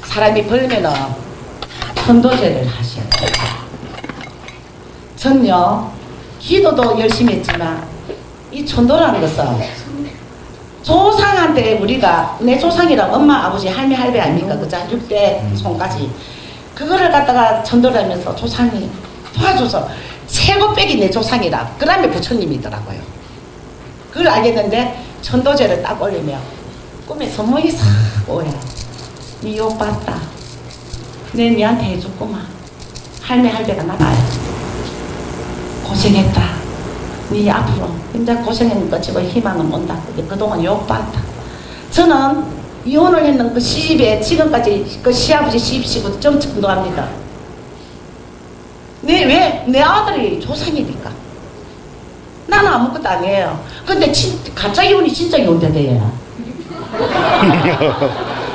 사람이 벌면은 천도제를 하셔야 돼요. 전요 기도도 열심히 했지만 이 천도라는 것은 조상한테 우리가 내 조상이랑 엄마 아버지 할매 할배 아닙니까? 그죠? 6대 손까지 그거를 갖다가 천도를 하면서 조상이 도와줘서 최고백이 내 조상이라 그 다음에 부처님이더라고요. 그걸 알겠는데 천도제를 딱 올리면 꿈에 선몽이 싹 오야. 니 욕 봤다. 내 니한테 해줬구만. 할매 할배가 나가요. 고생했다. 네 앞으로 이제 고생은 끝이고 희망은 온다. 그동안 욕받다. 저는 이혼을 했는 그 시집에 지금까지 그 시아버지 시집시고 좀 천도합니다. 왜? 내 아들이 조상이니까. 나는 아무것도 아니에요. 근데 가짜 이혼이 진짜 이혼되대요.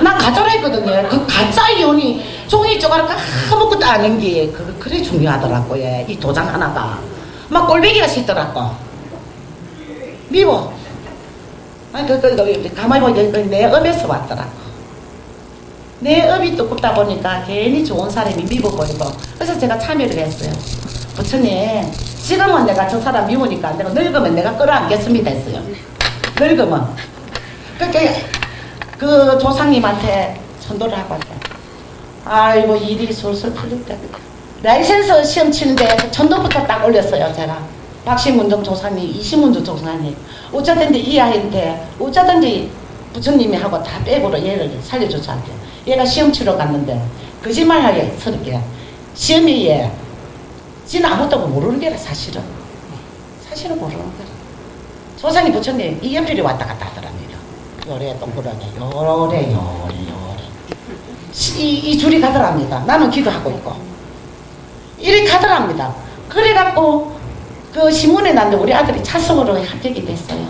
난 가짜로 했거든요. 그 가짜 이혼이 종이 쪼가락 아무것도 아닌 게 그래 중요하더라고요. 이 도장 하나가. 막 꼴배기가 싫더라고. 미워. 아니, 가만히 보니까 내 업에서 왔더라고. 내 업이 두껍다 보니까 괜히 좋은 사람이 미워 보이고. 그래서 제가 참여를 했어요. 부처님, 지금은 내가 저 사람 미우니까 내가 늙으면 내가 끌어안겠습니다 했어요. 늙으면. 그렇게 그 조상님한테 전도를 하고 왔어요. 아이고, 일이 술술 풀릴 때. 라이센스 시험 치는데 전도부터 딱 올렸어요. 제가 박시문정 조상님, 이시문정 조상님 어쩌든지 이 아이한테 어쩌든지 부처님이 하고 다 백으로 얘를 살려줘서 할게요. 얘가 시험 치러 갔는데 거짓말하게 서럽게 시험이 얘 지는 아무것도 모르는 게라 사실은 모르는 거라. 조상님 부처님 이 연필이 왔다 갔다 하더랍니다. 요래 동그랗게 요래 이 줄이 가더랍니다. 나는 기도하고 있고 이렇게 가더랍니다. 그래갖고 그 신문에 났는데 우리 아들이 차성으로 합격이 됐어요.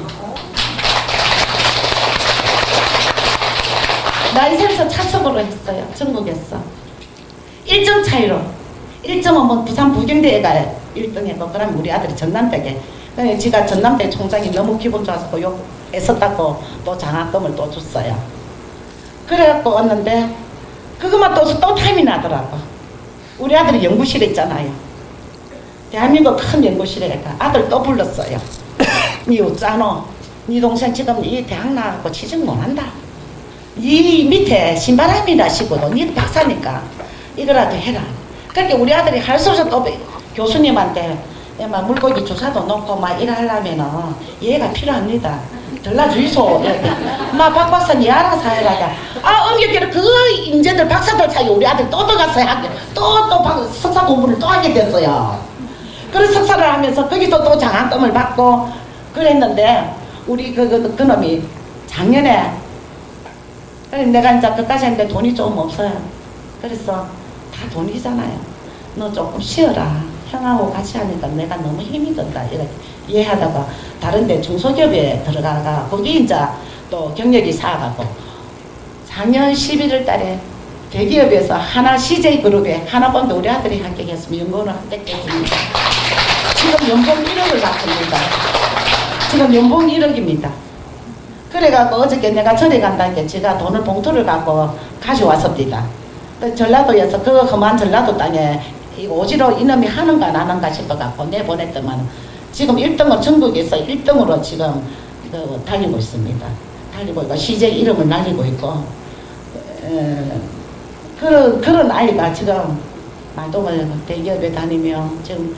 라이센스 차성으로 했어요. 전국에서 1점 차이로 1점은 부산 부경대회가 1등했고 그러면 우리 아들이 전남대게 지가 전남대 총장이 너무 기분 좋아서 욕 애썼다고 또 장학금을 또 줬어요. 그래갖고 왔는데 그것만 또 타임이 나더라고. 우리 아들이 연구실에 있잖아요. 대한민국 큰 연구실에 아들 또 불렀어요. 니 웃잖아. 니 동생 지금 이 대학 나가고 취직 못한다. 이 밑에 신바람이라 시거든. 니 박사니까 이거라도 해라. 그렇게 우리 아들이 할 수 없어 또 교수님한테 막 물고기 주사도 놓고 막 일하려면은 얘가 필요합니다. 전라주의소 박 박사님 알아서 해라. 엄격히는 그 인재들 박사들 사이에 우리 아들 또 들어갔어요. 또 석사 공부를 또 하게 됐어요. 그래서 석사를 하면서 거기서 또 장학금을 받고 그랬는데 우리 그놈이 작년에 그래서 내가 이제 그까지 했는데 돈이 좀 없어요. 그래서 다 돈이잖아요. 너 조금 쉬어라. 형하고 같이 하니까 내가 너무 힘이 든다. 이렇게 이해하다가 다른데 중소기업에 들어가가 거기 이제 또 경력이 쌓아가고 작년 11월 달에 대기업에서 하나 CJ그룹에 하나번도 우리 아들이 합격했으면 연구원을 합격했습니다. 지금 연봉 1억을 받습니다. 지금 연봉 1억입니다. 그래갖고 어저께 내가 절에 간다니까 제가 돈을 봉투를 갖고 가져왔습니다. 전라도에서 그 험한 전라도 땅에 오지로 이놈이 하는가 안 하는가 싶어갖고 내보냈더만 지금 1등을 전국에서 1등으로 지금 달리고 있습니다. 달리고 있고 CJ 이름을 날리고 있고 그런 아이가 지금 말도 대기업에 다니며 지금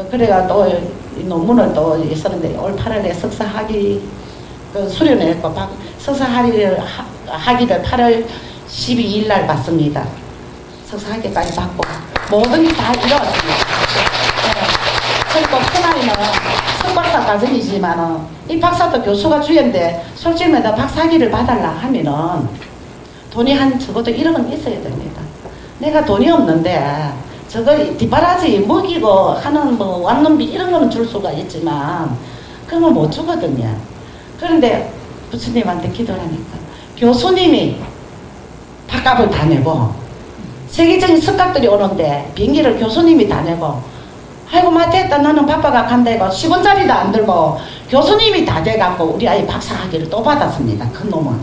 그래가 또 논문을 또 썼는데 올 8월에 석사학위 수련했고 석사학위를 8월 12일 날 받습니다. 석사학위까지 받고 모든 게 다 이루어졌습니다. 그리고 큰아이는 석박사 과정이지만은 이 박사도 교수가 주연데 솔직히 말해 박사학위를 받으려 하면은 돈이 한 적어도 1억은 있어야 됩니다. 내가 돈이 없는데 저거 뒷바라지 먹이고 하는 뭐 왔는비 이런 거는 줄 수가 있지만 그런 걸 못 주거든요. 그런데 부처님한테 기도를 하니까 교수님이 밥값을 다 내고 세계적인 석각들이 오는데 비행기를 교수님이 다 내고 아이고 마태했다 나는 바빠가 간다 이거 10원짜리도 안 들고 교수님이 다 돼갖고 우리 아이 박사학위를 또 받았습니다. 큰 놈은.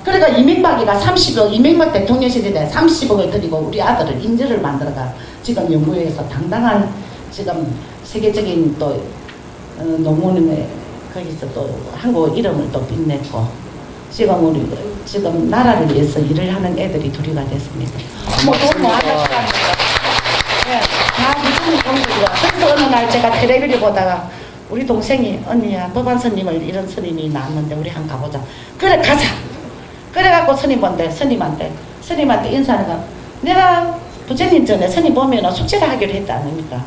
그러니까 이명박이가 30억 이명박 대통령 시대에 30억을 들이고 우리 아들을 인재를 만들어가 지금 연구회에서 당당한 지금 세계적인 또 논문에 거기서 또 한국 이름을 또 빛냈고 지금 우리 지금 나라를 위해서 일을 하는 애들이 둘이가 됐습니다. 뭐돈뭐 하나씩 네, 다 무슨 공부가. 그래서 어느 날 제가 텔레비를 보다가 우리 동생이 언니야 법안 스님을 이런 스님이 나왔는데 우리 한번 가보자. 그래 가자. 그래갖고 스님한테 인사하니까 내가 부처님 전에 스님 보면 숙제를 하기로 했다 아닙니까?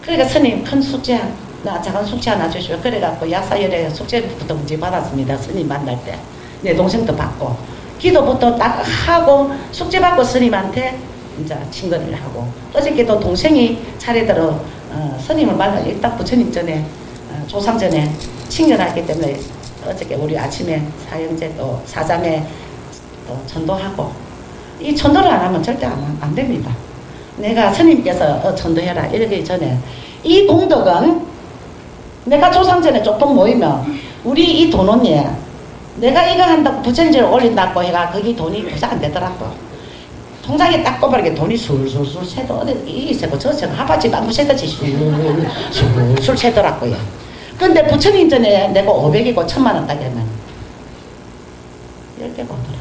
그러니까 스님 큰 숙제 나 작은 숙제 하나 주시오. 그래갖고 약사열에 숙제부터 문제 받았습니다. 스님 만날 때 내 동생도 받고 기도부터 딱 하고 숙제 받고 스님한테 이제 친근을 하고 어저께도 동생이 차례대로 스님을 만나 일단 부처님 전에 조상 전에 친근하기 때문에 어저께 우리 아침에 사형제 또 사자매 또 전도하고 이 전도를 안 하면 절대 안 됩니다. 내가 스님께서 전도해라 이러기 전에 이 공덕은 내가 조상 전에 조금 모이면 우리 이 돈원이 내가 이거 한다고 부처님을 올린다고 해가 거기 돈이 부자 안 되더라고. 통장에 딱 꼽아게 돈이 술술술 새도 어디 이 새고 저 새고 하바지 방구 새듯이 술술 새더라고요. 근데 부처님 전에 내가 500이고 1000만원 따게 하면 10배가 오더라고요.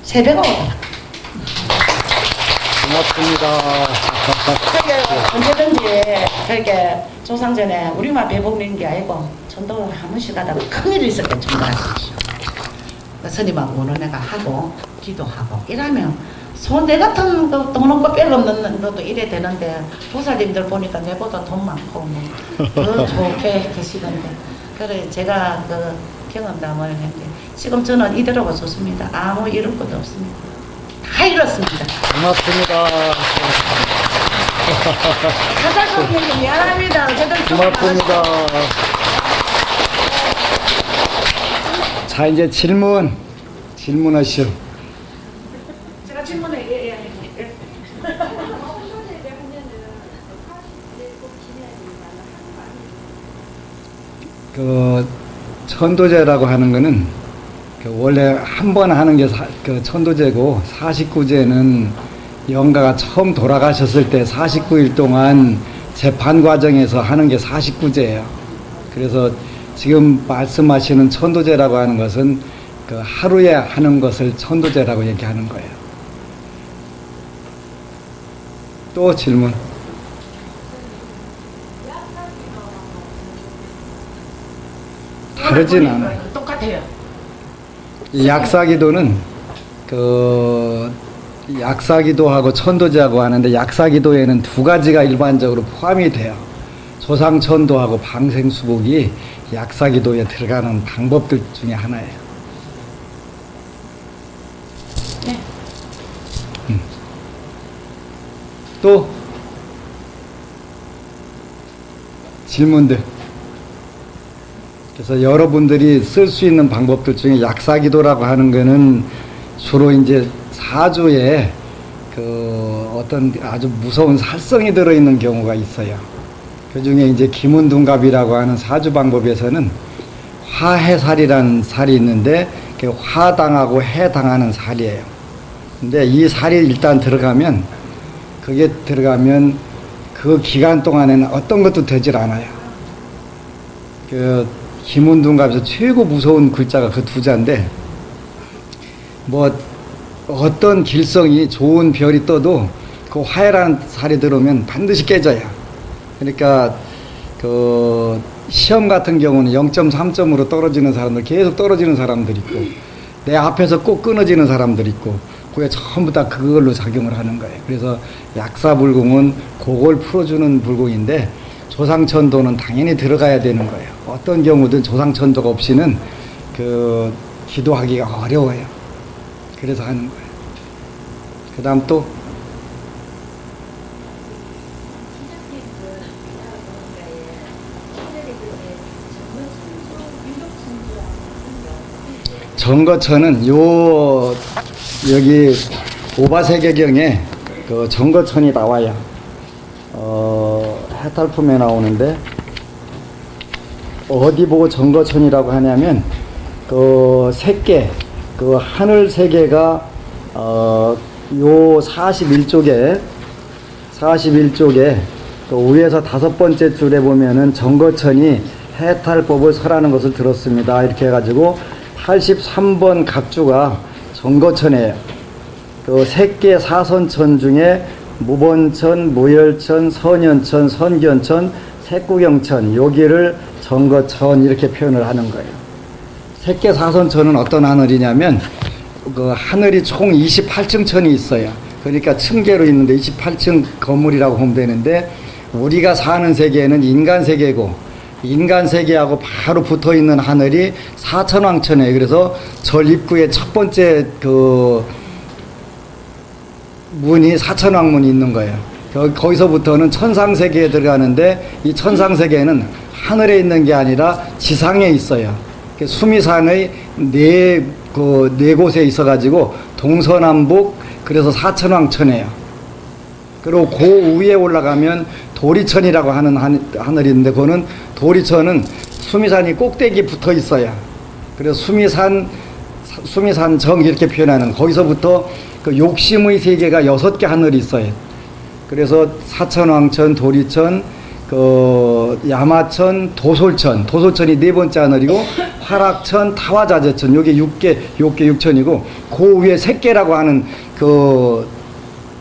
3배가 오더라고요. 고맙습니다. 그게 언제든지 그렇게 조상 전에 우리만 배복는 게 아니고 전도를 한 번씩 하다가 큰일이 있을 때 전도하십시오. 스님하고 원원회가 하고 기도하고 이러면 내 같은 돈 없고 뺄 없는 것도 이래 되는데 보살님들 보니까 내보다 돈 많고 뭐 더 좋게 계시던데 그래 제가 그 경험담을 했는데 지금 저는 이대로가 좋습니다. 아무 잃을 것도 없습니다. 다 잃었습니다. 고맙습니다. 사장님께 미안합니다. 저들 고맙습니다. 자, 이제 질문하시오. 제가 질문에 예. 그 천도제라고 하는 거는 그 원래 한 번 하는 게 그 천도제고 49제는 영가가 처음 돌아가셨을 때 49일 동안 재판 과정에서 하는 게 49제예요. 그래서 지금 말씀하시는 천도제라고 하는 것은 그 하루에 하는 것을 천도제라고 얘기하는 거예요. 또 질문. 다르진 않아요. 똑같아요. 이 약사기도는 그 약사기도하고 천도제하고 하는데 약사기도에는 두 가지가 일반적으로 포함이 돼요. 조상천도하고 방생수복이 약사기도에 들어가는 방법들 중에 하나예요. 네. 또 질문들. 그래서 여러분들이 쓸 수 있는 방법들 중에 약사기도라고 하는 거는 주로 이제 사주에 그 어떤 아주 무서운 살성이 들어있는 경우가 있어요. 그 중에 이제 기문둔갑이라고 하는 사주 방법에서는 화해살이라는 살이 있는데 그 화당하고 해당하는 살이에요. 근데 이 살이 일단 들어가면 그 기간 동안에는 어떤 것도 되질 않아요. 그 기문둔갑에서 최고 무서운 글자가 그 두 자인데 뭐 어떤 길성이 좋은 별이 떠도 그 화해라는 살이 들어오면 반드시 깨져요. 그러니까 그 시험 같은 경우는 0.3점으로 떨어지는 사람들, 계속 떨어지는 사람들 있고 내 앞에서 꼭 끊어지는 사람들 있고 그게 전부 다 그걸로 작용을 하는 거예요. 그래서 약사불공은 그걸 풀어주는 불공인데 조상천도는 당연히 들어가야 되는 거예요. 어떤 경우든 조상천도가 없이는 그 기도하기가 어려워요. 그래서 하는 거예요. 그 다음 또 정거천은 여기 오바세계경에 그 정거천이 나와요. 해탈품에 나오는데 어디 보고 정거천이라고 하냐면 그 세계 그 하늘 세계가 요 41쪽에 그 위에서 5번째 줄에 보면은 정거천이 해탈법을 설하는 것을 들었습니다. 이렇게 해가지고 83번 각주가 정거천이에요. 그 세계 사선천 중에 무번천, 무열천, 선연천, 선견천, 색구경천 여기를 정거천 이렇게 표현을 하는 거예요. 세계 사선천은 어떤 하늘이냐면 그 하늘이 총 28층 천이 있어요. 그러니까 층계로 있는데 28층 건물이라고 보면 되는데 우리가 사는 세계는 인간 세계고 인간 세계하고 바로 붙어 있는 하늘이 사천왕천이에요. 그래서 절 입구에 첫 번째 그 문이 사천왕문이 있는 거예요. 거기서부터는 천상세계에 들어가는데 이 천상세계는 하늘에 있는 게 아니라 지상에 있어요. 수미산의 네 곳에 있어가지고 동서남북 그래서 사천왕천이에요. 그리고 그 위에 올라가면 도리천이라고 하는 하늘이 있는데 그거는 도리천은 수미산이 꼭대기 붙어 있어요. 그래서 수미산정 이렇게 표현하는 거기서부터 그 욕심의 세계가 6개 하늘이 있어요. 그래서 사천왕천, 도리천, 그 야마천, 도솔천이 네 번째 하늘이고 화락천, 타화자재천 요게 6개 6천이고 그 위에 색계라고 하는 그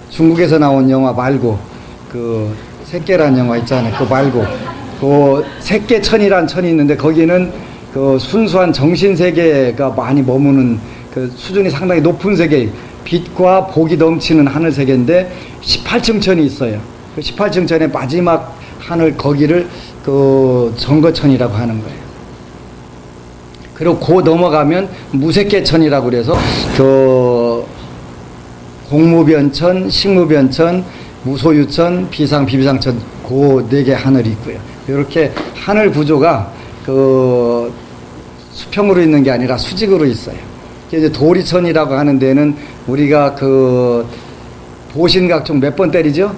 중국에서 나온 영화 말고 그 색계라는 영화 있잖아요. 그 말고 그 색계천이라는 천이 있는데 거기는 그 순수한 정신 세계가 많이 머무는 그 수준이 상당히 높은 세계, 빛과 복이 넘치는 하늘 세계인데 18층 천이 있어요. 그 18층 천의 마지막 하늘 거기를 그 정거천이라고 하는 거예요. 그리고 그 넘어가면 무색계천이라고 그래서 그 공무변천, 식무변천, 무소유천, 비상, 비비상천 그 네 개 하늘이 있고요. 이렇게 하늘 구조가 그 수평으로 있는 게 아니라 수직으로 있어요. 이제 도리천이라고 하는 데는 우리가 그 보신각종 몇 번 때리죠?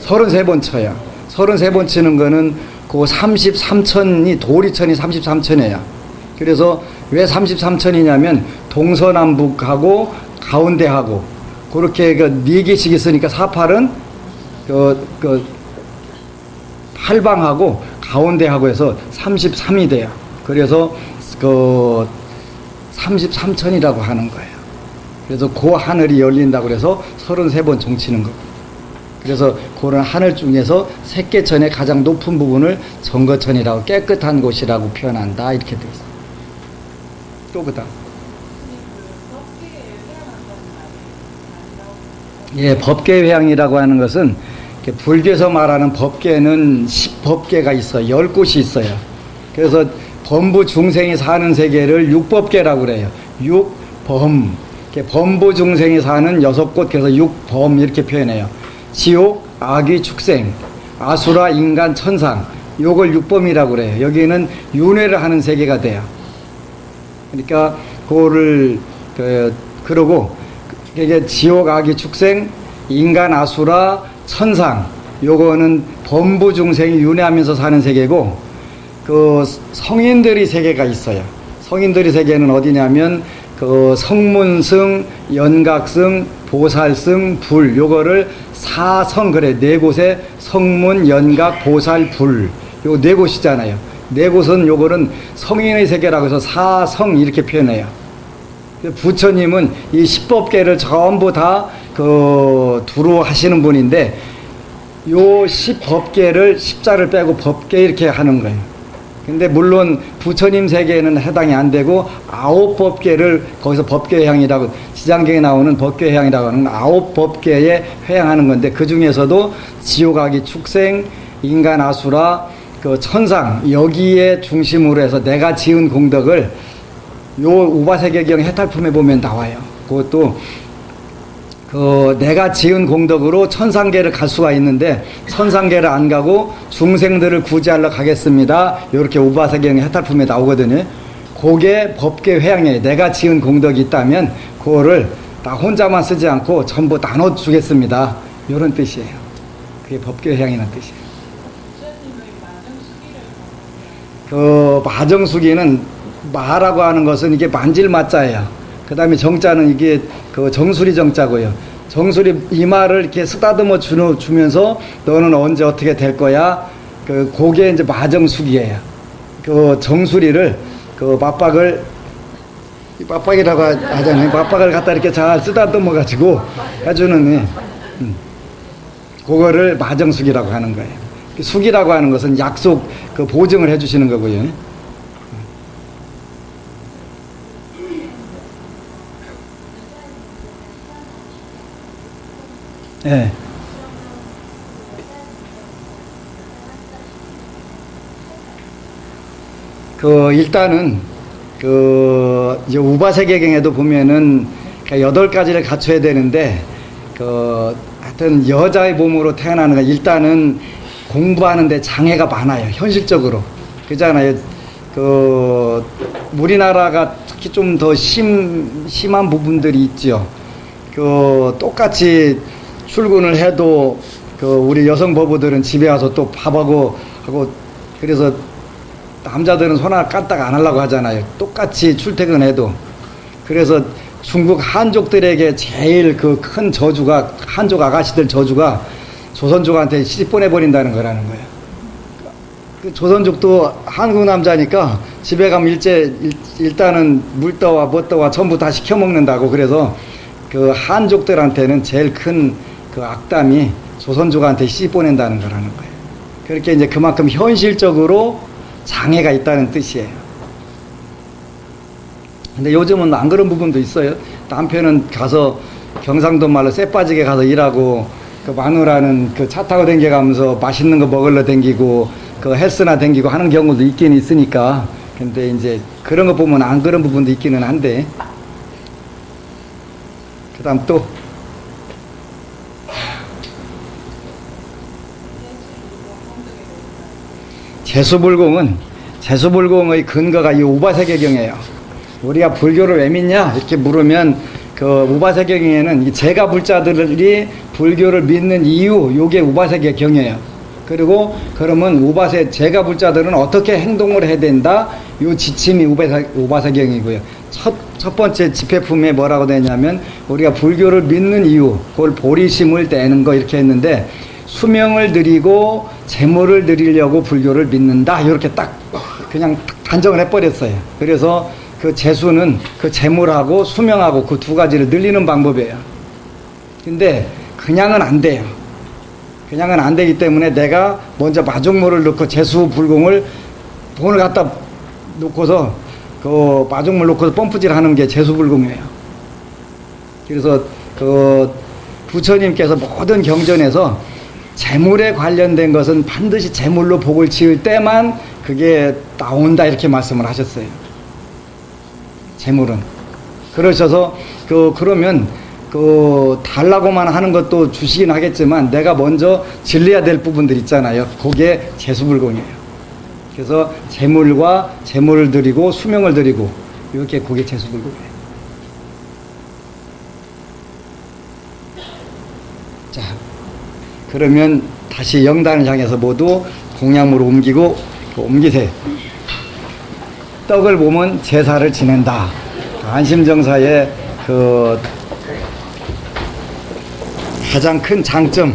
33번 쳐요. 33번 치는 거는 그 33천이 도리천이 33천이에요. 그래서 왜 33천이냐면 동서남북하고 가운데하고 그렇게 그 네 개씩 있으니까 48은 그 팔방하고 가운데하고 해서 33이 돼요. 그래서 그 33천이라고 하는 거예요. 그래서 그 하늘이 열린다고 그래서 33번 종치는 거고. 그래서 그런 하늘 중에서 색계천의 가장 높은 부분을 정거천이라고 깨끗한 곳이라고 표현한다. 이렇게 되어 있어요. 또 그다음. 예, 법계회향이라고 하는 것은 불교에서 말하는 법계는 10법계가 있어요. 10곳이 있어요. 그래서 범부 중생이 사는 세계를 육법계라고 그래요. 육범. 범부 중생이 사는 6곳, 그래서 육범 이렇게 표현해요. 지옥, 악귀, 축생, 아수라, 인간, 천상. 요걸 육범이라고 그래요. 여기는 윤회를 하는 세계가 돼요. 그러니까 그거를 그러고 이게 지옥, 악귀, 축생, 인간, 아수라, 천상. 요거는 범부 중생이 윤회하면서 사는 세계고, 그 성인들의 세계가 있어요. 성인들의 세계는 어디냐면 그 성문승, 연각승, 보살승, 불. 요거를 사성 그래. 네 곳에 성문, 연각, 보살, 불. 요 네 곳이잖아요. 네 곳은 요거는 성인의 세계라고 해서 사성 이렇게 표현해요. 부처님은 이 10법계를 전부 다 두루 하시는 분인데, 요 10법계를 십자를 빼고 법계 이렇게 하는 거예요. 근데 물론 부처님 세계에는 해당이 안 되고 9법계를 거기서 법계회향이라고, 지장경에 나오는 법계회향이라고 하는 9법계에 회향하는 건데, 그 중에서도 지옥악이 축생, 인간 아수라, 그 천상, 여기에 중심으로 해서 내가 지은 공덕을 요 우바세계경 해탈품에 보면 나와요. 그것도 그 내가 지은 공덕으로 천상계를 갈 수가 있는데 천상계를 안 가고 중생들을 구제하러 가겠습니다. 이렇게 우바세계경 해탈품에 나오거든요. 그게 법계 회향이에요. 내가 지은 공덕이 있다면 그거를 나 혼자만 쓰지 않고 전부 나눠주겠습니다. 이런 뜻이에요. 그게 법계 회향이라는 뜻이에요. 그 마정수기는 마라고 하는 것은 이게 만질 마자예요. 그 다음에 정자는 이게 그 정수리 정자고요. 정수리 이 말을 이렇게 쓰다듬어 주면서 너는 언제 어떻게 될 거야. 그게 이제 마정수기예요. 그 정수리를 그 맞박이라고 하잖아요. 맞박을 갖다 이렇게 잘 쓰다듬어 가지고 해주는 그거를 마정수기라고 하는 거예요. 수기라고 하는 것은 약속 그 보증을 해주시는 거고요. 예. 일단은 이제 우바세계경에도 보면은 8가지를 갖춰야 되는데 하여튼 여자의 몸으로 태어나는 거 일단은 공부하는데 장애가 많아요. 현실적으로. 그잖아요. 우리나라가 특히 좀 더 심한 부분들이 있죠. 똑같이 출근을 해도 우리 여성 부부들은 집에 와서 또 밥하고 하고, 그래서 남자들은 손 하나 까딱 안 하려고 하잖아요. 똑같이 출퇴근해도. 그래서 중국 한족들에게 제일 큰 저주가, 한족 아가씨들 저주가 조선족한테 시집 보내버린다는 거라는 거예요. 조선족도 한국 남자니까 집에 가면 일단은 물떠와 뭣떠와 전부 다 시켜 먹는다고. 그래서 한족들한테는 제일 큰 악담이 조선족한테 시집 보낸다는 거라는 거예요. 그렇게 이제 그만큼 현실적으로 장애가 있다는 뜻이에요. 근데 요즘은 안 그런 부분도 있어요. 남편은 가서 경상도 말로 쇠 빠지게 가서 일하고, 마누라는 차 타고 댕겨가면서 맛있는 거 먹으러 댕기고, 헬스나 댕기고 하는 경우도 있긴 있으니까, 근데 이제 그런 거 보면 안 그런 부분도 있기는 한데, 그 다음 또, 제수불공의 근거가 이 우바세계경이에요. 우리가 불교를 왜 믿냐? 이렇게 물으면 그 우바세계경에는 이 제가 불자들이 불교를 믿는 이유, 요게 우바세계경이에요. 그리고 그러면 제가 불자들은 어떻게 행동을 해야 된다? 요 지침이 우바세경이고요. 첫 번째 집회품에 뭐라고 되냐면 우리가 불교를 믿는 이유, 그걸 보리심을 떼는 거 이렇게 했는데, 수명을 드리고 재물을 드리려고 불교를 믿는다, 이렇게 딱 그냥 단정을 해버렸어요. 그래서 그 재수는 그 재물하고 수명하고 그 두 가지를 늘리는 방법이에요. 근데 그냥은 안 돼요. 그냥은 안 되기 때문에 내가 먼저 마중물을 넣고 재수불공을 돈을 갖다 놓고서 그 마중물 놓고서 펌프질 하는 게 재수불공이에요. 그래서 그 부처님께서 모든 경전에서 재물에 관련된 것은 반드시 재물로 복을 지을 때만 그게 나온다, 이렇게 말씀을 하셨어요. 재물은. 그러셔서 그러면 달라고만 하는 것도 주시긴 하겠지만 내가 먼저 질려야 될 부분들 있잖아요. 그게 재수불공이에요. 그래서 재물과 재물을 드리고 수명을 드리고, 이렇게 그게 재수불공이에요. 자, 그러면 다시 영단을 향해서 모두 공양물을 옮기세요. 떡을 보면 제사를 지낸다. 안심정사의 그 가장 큰 장점,